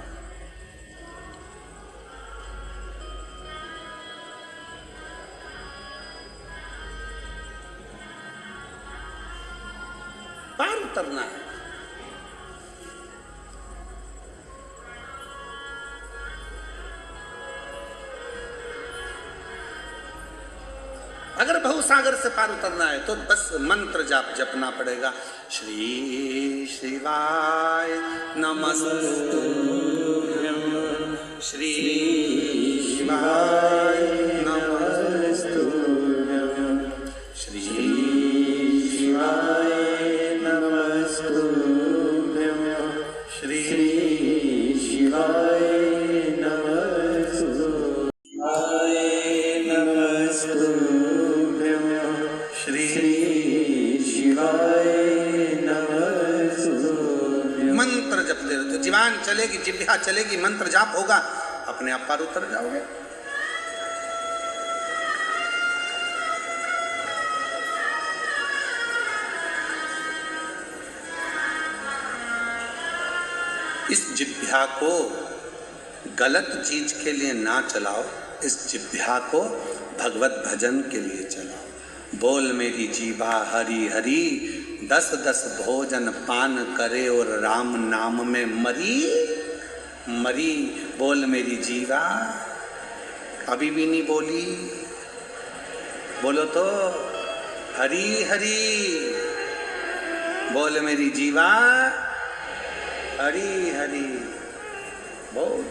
पार उतरना है। अगर भवसागर से पार उतरना है तो बस मंत्र जाप जपना पड़ेगा। श्री शिवाय नमस्तुभ्यम, श्री शिवाय नमस्तुभ्यम, श्री शिवाय नमस्तुभ्यम, श्री शिवाय नमस्तुभ्यम, श्री शिवाय नमस्तुभ्यम। मंत्र जपते रहते, जीवान चलेगी, जिह्वा चलेगी, मंत्र जाप होगा, अपने आप पार उतर जाओगे। इस जिह्वा को गलत चीज के लिए ना चलाओ, इस जिह्वा को भगवत भजन के लिए चलाओ। बोल मेरी जीवा हरि हरि, 10-10 भोजन पान करे और राम नाम में मरी मरी। बोल मेरी जीवा, अभी भी नहीं बोली, बोलो तो हरि हरि। बोल मेरी जीवा हरि हरि बोल।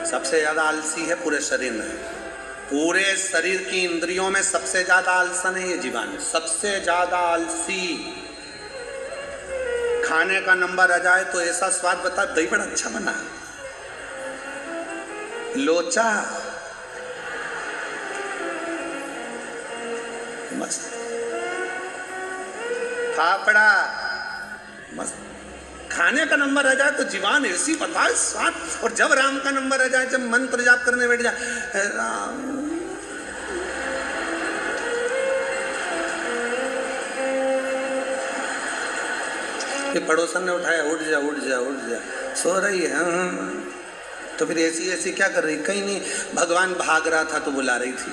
सबसे ज्यादा आलसी है पूरे शरीर में, पूरे शरीर की इंद्रियों में सबसे ज्यादा आलसन है ये जीवान, सबसे ज्यादा आलसी। खाने का नंबर आ जाए तो ऐसा स्वाद बता, दही बड़ा अच्छा बना, लोचा मस्त, फाफड़ा मस्त। खाने का नंबर आ जाए तो जीवान ऐसी बताए स्वाद, और जब राम का नंबर आ जाए, जब मंत्र जाप करने बैठ जाए, राम ये पड़ोसन ने उठाया, उठ जा उठ जा उठ जा, सो रही है। तो फिर ऐसी ऐसी क्या कर रही? कहीं नहीं, भगवान भाग रहा था तो बुला रही थी।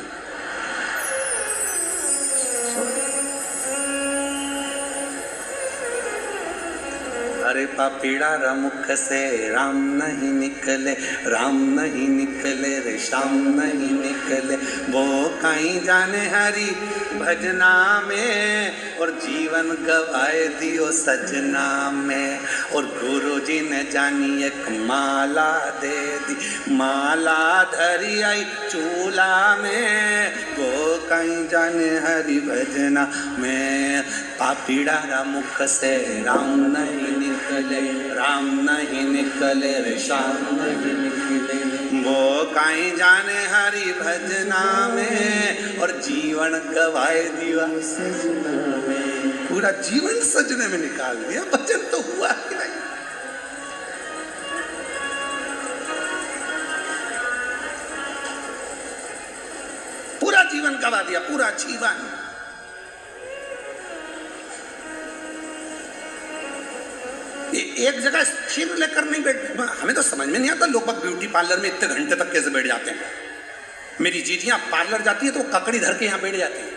अरे पापीड़ा मुख से राम नहीं निकले, राम नहीं निकले रे श्याम नहीं निकले। वो कहीं जाने हरि भजना में, और जीवन गवाए दियो सजना में। और गुरु जी ने जानी एक माला दे दी, माला धरी आई चूल्हा में। वो कहीं जाने हरि भजना में, पापीड़ा मुख से राम नहीं निकले, राम नहीं निकले रे श्याम नहीं निकले। वो काई जाने हरि भजना में और जीवन गवाए दिया सजना में। पूरा जीवन सजने में निकाल दिया, भजन तो हुआ ही नहीं। पूरा जीवन गवा दिया, पूरा जीवन। एक जगह स्थिर लेकर नहीं बैठ, हमें तो समझ में नहीं आता लोग ब्यूटी पार्लर में इतने घंटे तक कैसे बैठ जाते हैं। मेरी जीजियां पार्लर जाती है तो ककड़ी धर के यहां बैठ जाती है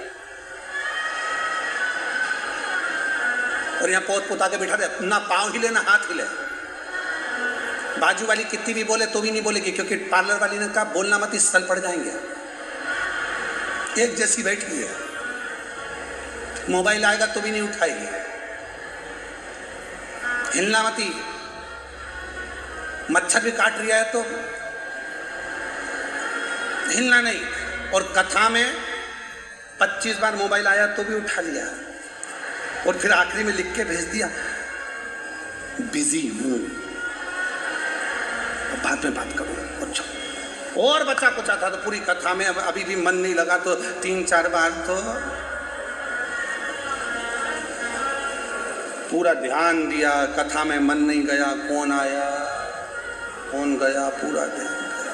और यहां पोत पोता के बिठा दे, ना पांव हिले ना हाथ हिले। बाजू वाली कितनी भी बोले तो भी नहीं बोलेगी, क्योंकि पार्लर वाली ने कहा बोलना मत, इस सल पड़ जाएंगे। एक जैसी बैठी है, मोबाइल आएगा तो भी नहीं उठाएगी, हिलना मती। मच्छर भी काट रहा है तो हिलना नहीं। और कथा में 25 बार मोबाइल आया तो भी उठा लिया और फिर आखिरी में लिख के भेज दिया बिजी हूं, बाद में बात करूंगा। अच्छा, और बचा कुचा था तो पूरी कथा में अभी भी मन नहीं लगा तो 3-4 बार तो पूरा ध्यान दिया, कथा में मन नहीं गया, कौन आया कौन गया, पूरा ध्यान गया।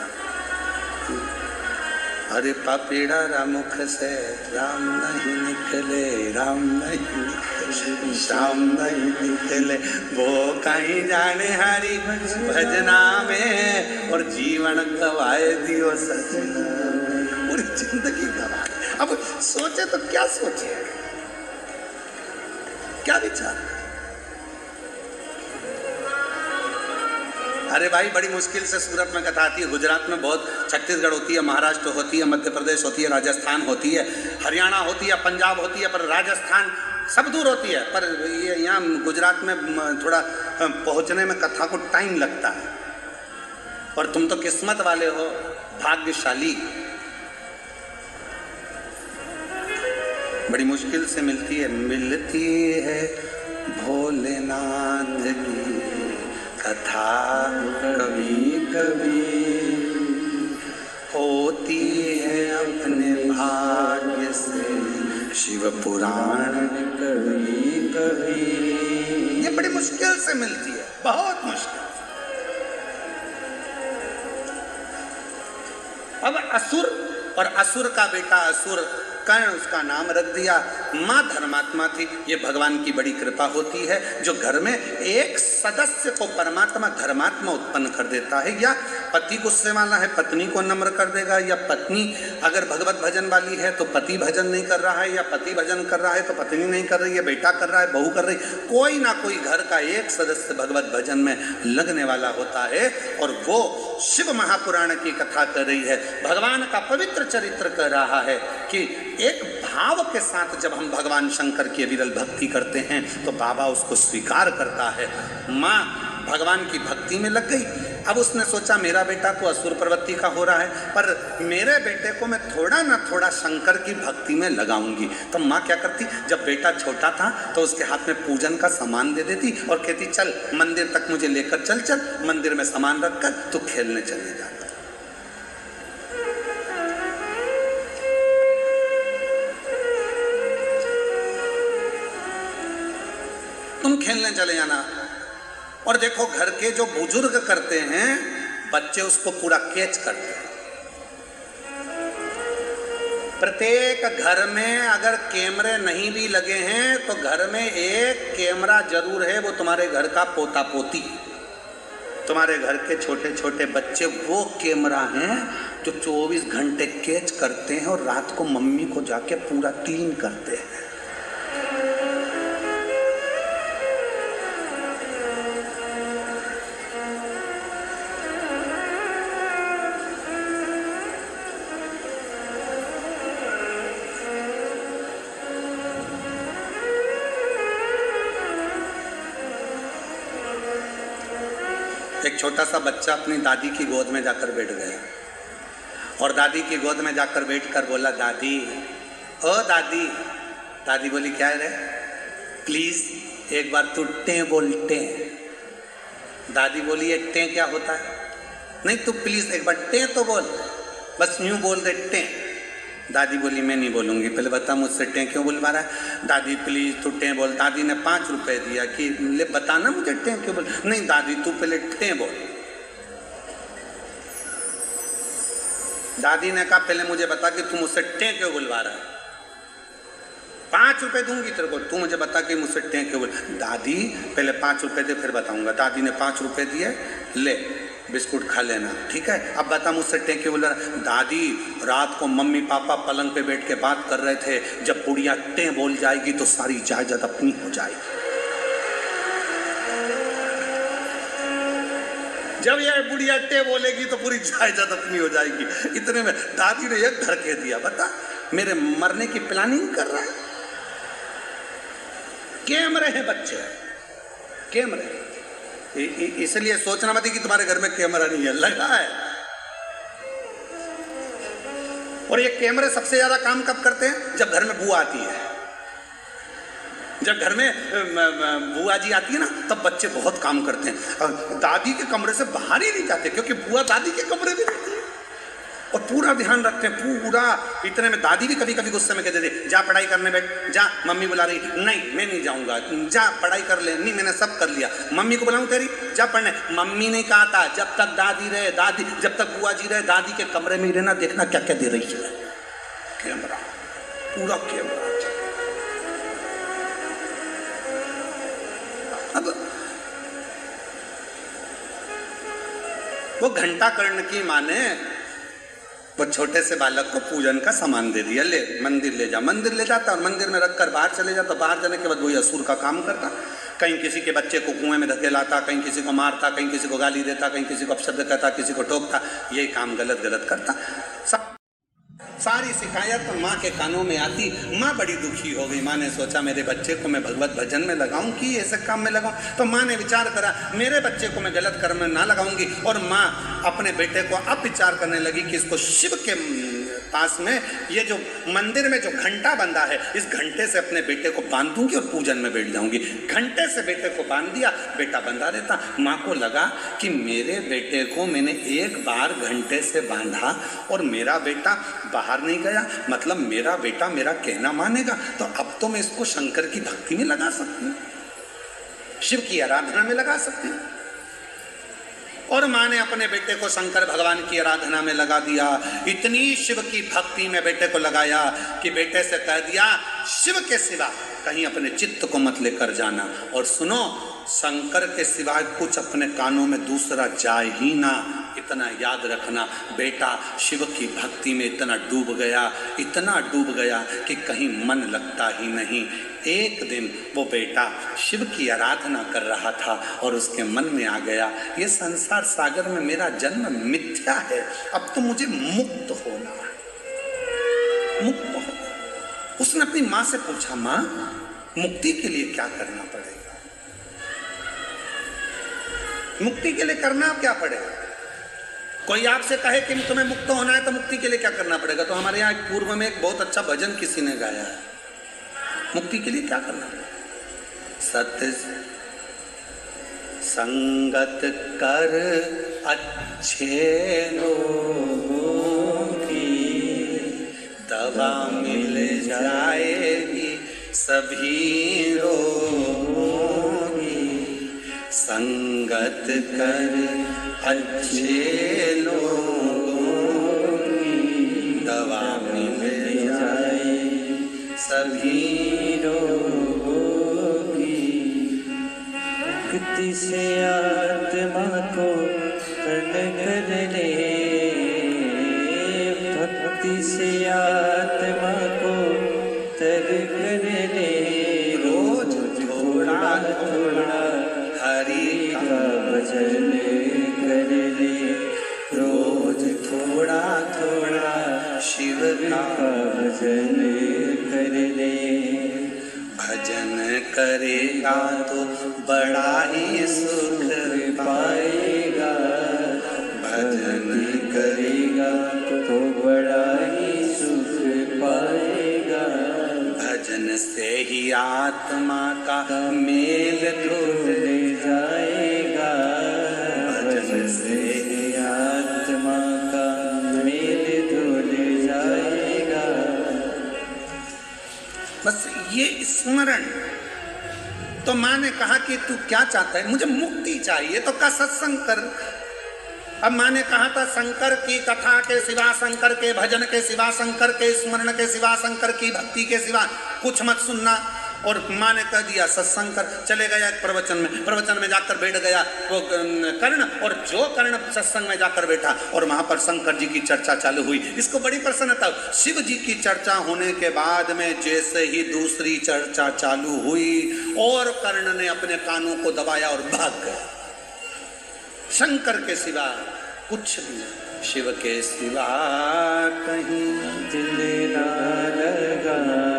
अरे पापीड़ा रामुख से राम नहीं निकले, राम नहीं निकले, श्याम नहीं निकले, वो कहीं जाने हरि भजना में और जीवन गवाए दियो सजना, पूरी जिंदगी गवाए। अब सोचे तो क्या सोचे, क्या विचार। अरे भाई बड़ी मुश्किल से सूरत में कथा आती है, गुजरात में बहुत, छत्तीसगढ़ होती है, महाराष्ट्र होती है, मध्य प्रदेश होती है, राजस्थान होती है, हरियाणा होती है, पंजाब होती है, पर राजस्थान सब दूर होती है। पर ये यहाँ गुजरात में थोड़ा पहुँचने में कथा को टाइम लगता है। और तुम तो किस्मत वाले हो, भाग्यशाली। बड़ी मुश्किल से मिलती है भोलेनाथ की कथा, कभी कभी होती है अपने भाग्य से शिव पुराण, कभी कभी। ये बड़ी मुश्किल से मिलती है, बहुत मुश्किल। अब असुर, और असुर का बेटा असुर कर्ण, उसका नाम रख दिया। माँ धर्मात्मा थी। ये भगवान की बड़ी कृपा होती है जो घर में एक सदस्य को परमात्मा धर्मात्मा उत्पन्न कर देता है। या पति गुस्से वाला है, पत्नी को नम्र कर देगा, या पत्नी अगर भगवत भजन वाली है तो पति भजन नहीं कर रहा है, या पति भजन कर रहा है तो पत्नी नहीं कर रही है, बेटा कर रहा है, बहू कर रही, कोई ना कोई घर का एक सदस्य भगवत भजन में लगने वाला होता है। और वो शिव महापुराण की कथा कर रही है, भगवान का पवित्र चरित्र कर रहा है कि एक भाव के साथ जब हम भगवान शंकर की विरल भक्ति करते हैं तो बाबा उसको स्वीकार करता है। माँ भगवान की भक्ति में लग गई। अब उसने सोचा मेरा बेटा तो असुर प्रवृत्ति का हो रहा है, पर मेरे बेटे को मैं थोड़ा ना थोड़ा शंकर की भक्ति में लगाऊंगी। तो माँ क्या करती, जब बेटा छोटा था तो उसके हाथ में पूजन का सामान दे देती और कहती चल मंदिर तक मुझे लेकर चल, चल मंदिर में सामान रखकर तू खेलने चले जा। तुम खेलने चले जाना। और देखो घर के जो बुजुर्ग करते हैं, बच्चे उसको पूरा कैच करते हैं। प्रत्येक घर में अगर कैमरे नहीं भी लगे हैं तो घर में एक कैमरा जरूर है, वो तुम्हारे घर का पोता पोती, तुम्हारे घर के छोटे छोटे बच्चे वो कैमरा हैं जो 24 घंटे कैच करते हैं और रात को मम्मी को जाके पूरा क्लीन करते हैं। एक छोटा सा बच्चा अपनी दादी की गोद में जाकर बैठ गया और दादी की गोद में जाकर बैठकर बोला, दादी ओ दादी। दादी बोली क्या है रे, प्लीज एक बार तू टें बोल टें। दादी बोली ये टें क्या होता है? नहीं तू प्लीज एक बार टे तो बोल, बस यूं बोल दे टे। दादी बोली मैं नहीं बोलूंगी, पहले बता मुझसे टे क्यों बुलवा रहा है। दादी प्लीज तू टे बोल। दादी ने 5 रुपए दिया कि ले बताना मुझे टे क्यों बोल। नहीं दादी तू पहले टे बोल। दादी ने कहा पहले मुझे बता कि तू मुझसे टे क्यों बुलवा रहा है। 5 रुपए दूंगी तेरे को, तू मुझे बता कि मुझसे टे क्यों बोल। दादी पहले 5 रुपए दे फिर बताऊंगा। दादी ने 5 रुपए दिए, ले बिस्कुट खा लेना, ठीक है। अब बता मुझसे टे क्यों बोल रहा। दादी रात को मम्मी पापा पलंग पे बैठ के बात कर रहे थे, जब बुढ़िया टे बोल जाएगी तो सारी जायदाद अपनी हो जाएगी। जब यह बुढ़िया टे बोलेगी तो पूरी जायदाद अपनी हो जाएगी। इतने में दादी ने एक धड़के दिया, बता मेरे मरने की प्लानिंग कर रहा है। कैमरे हैं बच्चे, कैमरे, इसलिए सोचना मत कि तुम्हारे घर में कैमरा नहीं है, लगा है। और ये कैमरे सबसे ज्यादा काम कब करते हैं, जब घर में बुआ आती है। जब घर में बुआ जी आती है ना, तब बच्चे बहुत काम करते हैं। दादी के कमरे से बाहर ही नहीं जाते, क्योंकि बुआ दादी के कमरे में रहती है और पूरा ध्यान रखते हैं, पूरा। इतने में दादी भी कभी कभी गुस्से में कहते थे जा पढ़ाई करने बैठ, जा मम्मी बुला रही, नहीं मैं नहीं जाऊंगा, जा पढ़ाई कर ले। नहीं मैंने सब कर लिया, मम्मी को बुलाऊं तेरी, जा पढ़ने। मम्मी ने कहा था जब तक दादी रहे, दादी जब तक बुआ जी रहे, दादी के कमरे में ही रहना, देखना क्या क्या दे रही है। कैमरा, पूरा कैमरा। अब वो घंटा कर्ण की माँ ने वो छोटे से बालक को पूजन का सामान दे दिया, ले मंदिर ले जा। मंदिर ले जाता और मंदिर में रखकर बाहर चले जाता। बाहर जाने के बाद वही असुर का काम करता, कहीं किसी के बच्चे को कुएं में धकेलाता, कहीं किसी को मारता, कहीं किसी को गाली देता, कहीं किसी को अपशब्द कहता, किसी को टोकता। यही काम गलत गलत करता। सारी शिकायत माँ के कानों में आती। माँ बड़ी दुखी हो गई। माँ ने सोचा मेरे बच्चे को मैं भगवत भजन में लगाऊं कि ऐसे काम में लगाऊं। तो माँ ने विचार करा मेरे बच्चे को मैं गलत कर्म में ना लगाऊंगी। और माँ अपने बेटे को अब विचार करने लगी कि इसको शिव के पास में ये जो मंदिर में जो घंटा बंधा है, इस घंटे से अपने बेटे को बांधूंगी और पूजन में बैठ जाऊंगी। घंटे से बेटे को बांध दिया, बेटा बंधा रहता। माँ को लगा कि मेरे बेटे को मैंने एक बार घंटे से बांधा और मेरा बेटा बाहर नहीं गया, मतलब मेरा बेटा मेरा कहना मानेगा। तो अब तो मैं इसको शंकर की भक्ति में लगा सकती हूँ, शिव की आराधना में लगा सकती हूँ। और माँ ने अपने बेटे को शंकर भगवान की आराधना में लगा दिया। इतनी शिव की भक्ति में बेटे को लगाया कि बेटे से कह दिया शिव के सिवा कहीं अपने चित्त को मत लेकर जाना, और सुनो शंकर के सिवाय कुछ अपने कानों में दूसरा जाए ही ना, इतना याद रखना। बेटा शिव की भक्ति में इतना डूब गया कि कहीं मन लगता ही नहीं। एक दिन वो बेटा शिव की आराधना कर रहा था और उसके मन में आ गया ये संसार सागर में मेरा जन्म मिथ्या है, अब तो मुझे मुक्त होना है, मुक्त होना। उसने अपनी माँ से पूछा, माँ मुक्ति के लिए क्या करना पड़ेगा? मुक्ति के लिए करना क्या पड़ेगा? कोई आपसे कहे कि तुम्हें मुक्त होना है तो मुक्ति के लिए क्या करना पड़ेगा? तो हमारे यहाँ पूर्व में एक बहुत अच्छा भजन किसी ने गाया है, मुक्ति के लिए क्या करना पड़ेगा? सत्य संगत कर अच्छे लोगों की, दवा मिल जाएगी सभी रोगों की। संगत कर अच्छे लोगों की, दवा मिल जाए सभी रोगों की। भक्ति से आत्मा को तर्ण कर ले, भक्ति से आत्मा को तर कर ले। रोज थोड़ा थोड़ा हरि का भजन कर ले, रोज थोड़ा थोड़ा शिव का भजन कर ले। भजन करेगा तो बड़ा ही सुख पाएगा, भजन करेगा तो बड़ा ही सुख पाएगा। भजन से ही आत्मा का मेल खुल जाएगा, भजन से ही बस ये स्मरण। तो माँ ने कहा कि तू क्या चाहता है? मुझे मुक्ति चाहिए। तो का सत्संग कर। अब माँ ने कहा था शंकर की कथा के सिवा, शंकर के भजन के सिवा, शंकर के स्मरण के सिवा, शंकर की भक्ति के सिवा कुछ मत सुनना। और माँ ने कह दिया सत्संग कर। चले गया एक प्रवचन में जाकर बैठ गया वो कर्ण, और जो कर्ण सत्संग में जाकर बैठा और वहाँ पर शंकर जी की चर्चा चालू हुई। इसको बड़ी प्रसन्नता। शिव जी की चर्चा होने के बाद में जैसे ही दूसरी चर्चा चालू हुई और कर्ण ने अपने कानों को दबाया और भाग गया। शंकर के सिवा कुछ भी, शिव के सिवा कहीं दिल ना लगाना,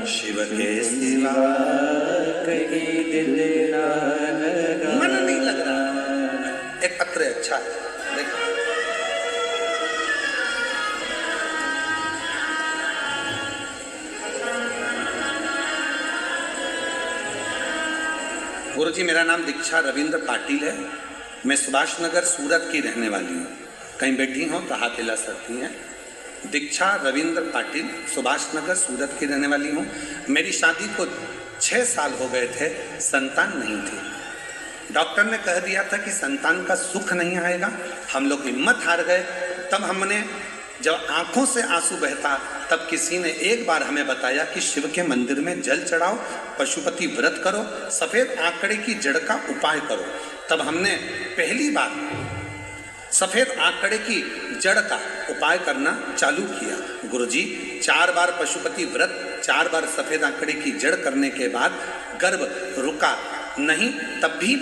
शिव के सिवा कहीं दिल ना लगाना। मन नहीं लग रहा। एक पत्र है, अच्छा है, देखो। गुरुजी, मेरा नाम दीक्षा रविंद्र पाटिल है। मैं सुभाष नगर सूरत की रहने वाली हूँ। कहीं बैठी हो तो हाथ हिला सकती हैं। दीक्षा रविंद्र पाटिल, सुभाष नगर सूरत की रहने वाली हूँ। मेरी शादी को 6 साल हो गए थे, संतान नहीं थी। डॉक्टर ने कह दिया था कि संतान का सुख नहीं आएगा। हम लोग हिम्मत हार गए। तब हमने, जब आंखों से आंसू बहता, तब किसी ने एक बार हमें बताया कि शिव के मंदिर में जल चढ़ाओ, पशुपति व्रत करो, सफेद आंकड़े की जड़ का उपाय करो। तब हमने पहली बार सफेद आंकड़े की जड़ का उपाय करना चालू किया। गुरुजी, 4 बार पशुपति व्रत, 4 बार सफेद आंकड़े की जड़ करने के बाद गर्भ रुका नहीं, तब भी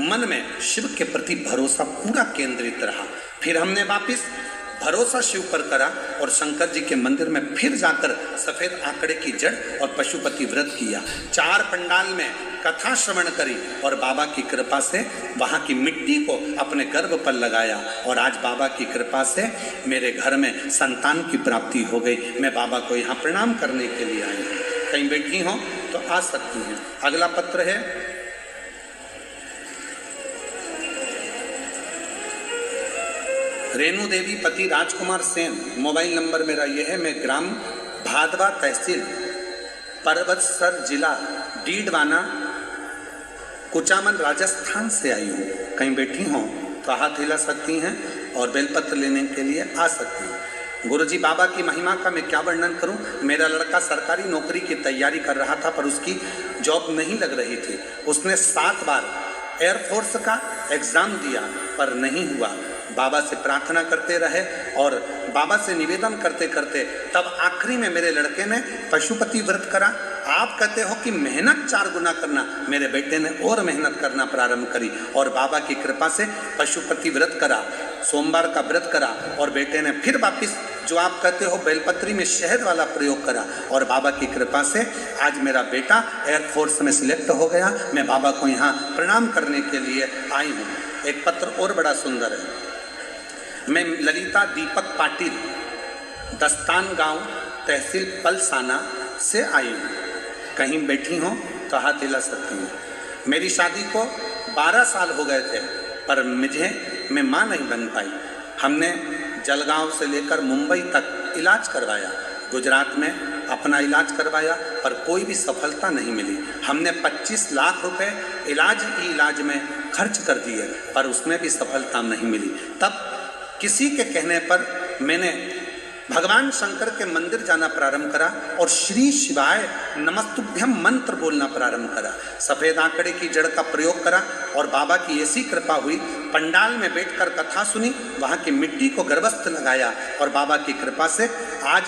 मन में शिव के प्रति भरोसा पूरा केंद्रित रहा। फिर हमने वापिस भरोसा शिव पर करा और शंकर जी के मंदिर में फिर जाकर सफेद आंकड़े की जड़ और पशुपति व्रत किया। 4 पंडाल में कथा श्रवण करी और बाबा की कृपा से वहाँ की मिट्टी को अपने गर्भ पर लगाया। और आज बाबा की कृपा से मेरे घर में संतान की प्राप्ति हो गई। मैं बाबा को यहाँ प्रणाम करने के लिए आई हूँ। कहीं बैठी हो तो आ सकती हैं। अगला पत्र है, रेणु देवी पति राजकुमार सेन। मोबाइल नंबर मेरा ये है। मैं ग्राम भादवा, तहसील पर्वतसर, जिला डीडवाना, कुचामन, राजस्थान से आई हूँ। कहीं बैठी हों तो हाथ हिला सकती हैं और बेलपत्र लेने के लिए आ सकती हैं। गुरुजी, बाबा की महिमा का मैं क्या वर्णन करूं। मेरा लड़का सरकारी नौकरी की तैयारी कर रहा था पर उसकी जॉब नहीं लग रही थी। उसने 7 बार एयरफोर्स का एग्ज़ाम दिया पर नहीं हुआ। बाबा से प्रार्थना करते रहे और बाबा से निवेदन करते करते तब आखिरी में मेरे लड़के ने पशुपति व्रत करा। आप कहते हो कि मेहनत 4 गुना करना, मेरे बेटे ने और मेहनत करना प्रारंभ करी और बाबा की कृपा से पशुपति व्रत करा, सोमवार का व्रत करा और बेटे ने फिर वापिस जो आप कहते हो बेलपत्री में शहद वाला प्रयोग करा और बाबा की कृपा से आज मेरा बेटा एयरफोर्स में सिलेक्ट हो गया। मैं बाबा को यहाँ प्रणाम करने के लिए आई हूँ। एक पत्र और बड़ा सुंदर है। मैं ललिता दीपक पाटिल, दस्तान गांव, तहसील पलसाना से आई हूँ। कहीं बैठी हो तो हाथ हिला सकती हूँ। मेरी शादी को 12 साल हो गए थे पर मैं माँ नहीं बन पाई। हमने जलगांव से लेकर मुंबई तक इलाज करवाया, गुजरात में अपना इलाज करवाया पर कोई भी सफलता नहीं मिली। हमने 25 लाख रुपए इलाज में खर्च कर दिए पर उसमें भी सफलता नहीं मिली। तब किसी के कहने पर मैंने भगवान शंकर के मंदिर जाना प्रारंभ करा और श्री शिवाय नमस्तुभ्यम मंत्र बोलना प्रारंभ करा। सफ़ेद आंकड़े की जड़ का प्रयोग करा और बाबा की ऐसी कृपा हुई, पंडाल में बैठकर कथा सुनी, वहाँ की मिट्टी को गर्भस्थ लगाया और बाबा की कृपा से आज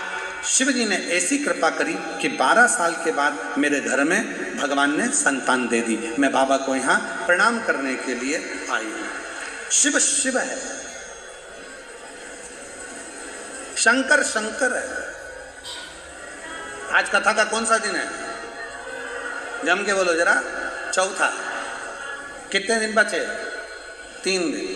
शिव जी ने ऐसी कृपा करी कि 12 साल के बाद मेरे घर में भगवान ने संतान दे दी। मैं बाबा को यहाँ प्रणाम करने के लिए आई हूँ। शिव शिव है, शंकर शंकर है। आज कथा का कौन सा दिन है? जम के बोलो जरा। चौथा। कितने दिन बचे? 3 दिन।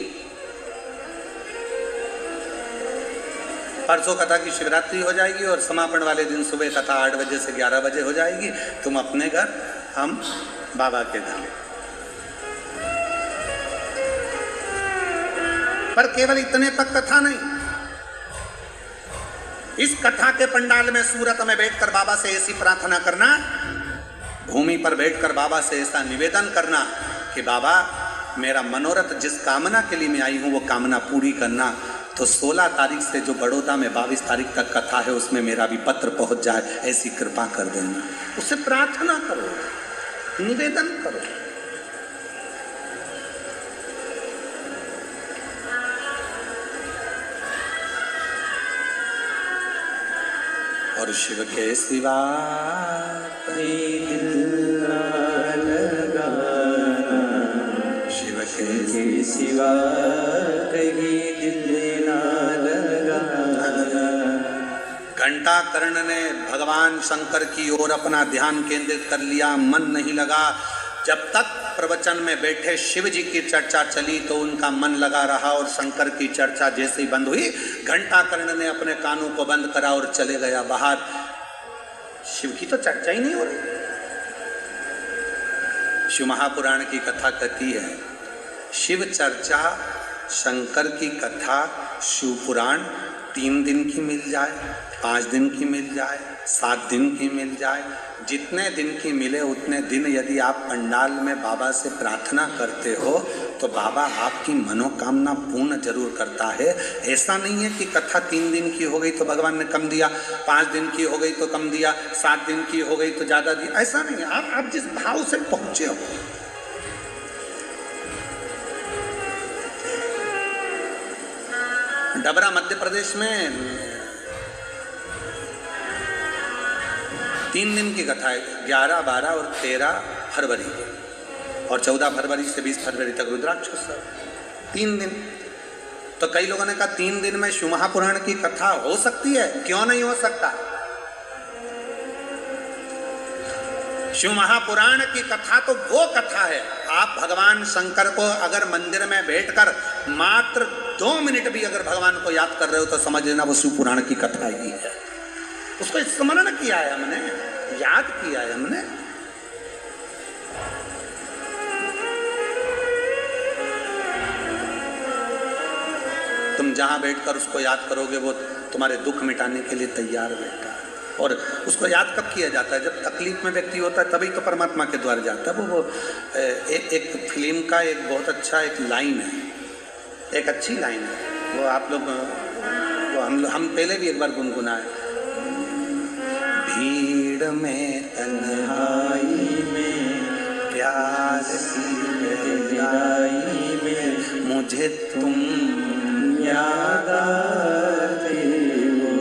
परसों कथा की शिवरात्रि हो जाएगी और समापन वाले दिन सुबह कथा 8 बजे से 11 बजे हो जाएगी। तुम अपने घर, हम बाबा के घर। पर केवल इतने तक कथा नहीं, इस कथा के पंडाल में सूरत में बैठकर बाबा से ऐसी प्रार्थना करना, भूमि पर बैठकर बाबा से ऐसा निवेदन करना कि बाबा मेरा मनोरथ जिस कामना के लिए मैं आई हूँ वो कामना पूरी करना। तो 16 तारीख से जो बड़ौदा में 22 तारीख तक कथा है उसमें मेरा भी पत्र पहुंच जाए, ऐसी कृपा कर देना। उससे प्रार्थना करो, निवेदन करो। और शिव के सिवा शिव के सिवा कहीं दिल ना लगाना। घंटा कर्ण ने भगवान शंकर की ओर अपना ध्यान केंद्रित कर लिया, मन नहीं लगा। जब तक प्रवचन में बैठे शिव जी की चर्चा चली तो उनका मन लगा रहा, और शंकर की चर्चा जैसे ही बंद हुई घंटा कर्ण ने अपने कानों को बंद करा और चले गया बाहर। शिव की तो चर्चा ही नहीं हो रही। शिव महापुराण की कथा कहती है, शिव चर्चा, शंकर की कथा, शिव पुराण 3 दिन की मिल जाए, 5 दिन की मिल जाए, 7 दिन की मिल जाए, जितने दिन की मिले उतने दिन यदि आप पंडाल में बाबा से प्रार्थना करते हो तो बाबा आपकी मनोकामना पूर्ण जरूर करता है। ऐसा नहीं है कि कथा 3 दिन की हो गई तो भगवान ने कम दिया, 5 दिन की हो गई तो कम दिया, 7 दिन की हो गई तो ज्यादा दिया, ऐसा नहीं है। आप जिस भाव से पहुंचे हो। डबरा मध्य प्रदेश में 3 दिन की कथा है, 11, 12 और 13 फरवरी और 14 फरवरी से 20 फरवरी तक रुद्राक्ष उत्सव। 3 दिन। तो कई लोगों ने कहा 3 दिन में शिव महापुराण की कथा हो सकती है, क्यों नहीं हो सकता। शिव महापुराण की कथा तो वो कथा है, आप भगवान शंकर को अगर मंदिर में बैठकर मात्र 2 मिनट भी अगर भगवान को याद कर रहे हो तो समझ लेना वो शिव पुराण की कथा ही है। उसको स्मरण किया है हमने, याद किया है हमने। तुम जहां बैठकर उसको याद करोगे वो तुम्हारे दुख मिटाने के लिए तैयार बैठा है। और उसको याद कब किया जाता है? जब तकलीफ में व्यक्ति होता है तभी तो परमात्मा के द्वार जाता है। वो एक फिल्म का एक बहुत अच्छा एक लाइन है, एक अच्छी लाइन है, वो आप लोग वो हम पहले भी एक बार गुनगुनाए। भीड़ में तन्हाई में प्यास की गहराई में मुझे तुम याद आते हो,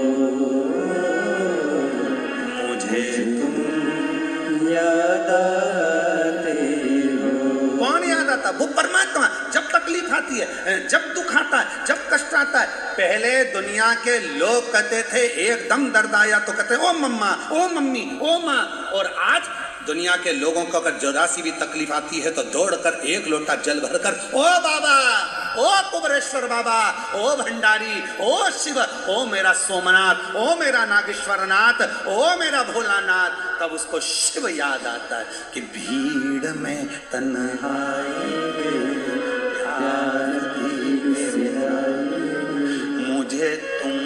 मुझे तुम याद आते हो। कौन याद आता? वो परमात्मा। जब तकलीफ आती है, जब दुख आता है, जब कष्ट आता है, पहले दुनिया के लोग कहते थे एकदम दर्द आया तो कहते ओ मम्मा, ओ मम्मी, ओ माँ। और आज दुनिया के लोगों को अगर जरा सी भी तकलीफ आती है तो दौड़कर 1 लोटा जल भरकर ओ बाबा, ओ कुबरेश्वर बाबा, ओ भंडारी, ओ शिव, ओ मेरा सोमनाथ, ओ मेरा नागेश्वरनाथ, ओ मेरा भोलानाथ, तब उसको शिव याद आता है कि भीड़ में तन्हाई में मुझे तुम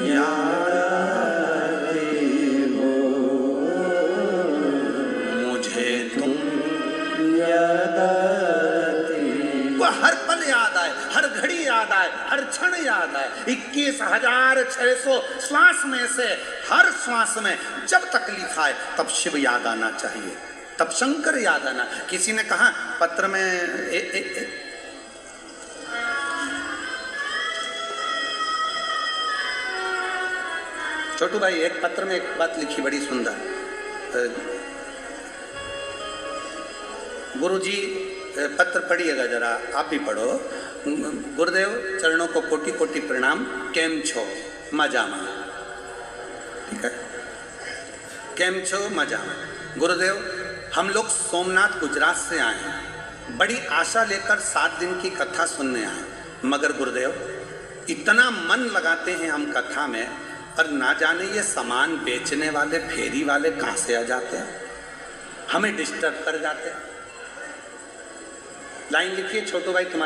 याद आते हो, मुझे तुम याद आते हो। वो हर पल याद आए, हर घड़ी याद आए, हर क्षण याद आए। 21,600 श्वास में से हर श्वास में जब तकलीफ आए तब शिव याद आना चाहिए, तब शंकर याद आना। किसी ने कहा पत्र में छोटू भाई एक पत्र में एक बात लिखी बड़ी सुंदर। गुरुजी पत्र पढ़िएगा जरा, आप भी पढ़ो। गुरुदेव चरणों को कोटि कोटि प्रणाम, केम छो मजामा। ठीक है, केम छो मजामा। गुरुदेव हम लोग सोमनाथ गुजरात से आए हैं, बड़ी आशा लेकर 7 दिन की कथा सुनने आए, मगर गुरुदेव इतना मन लगाते हैं हम कथा में, पर ना जाने ये सामान बेचने वाले फेरी वाले कहाँ से आ जाते हैं, हमें डिस्टर्ब कर जाते हैं। लाइन लिखिए छोटू भाई तुम्हारे।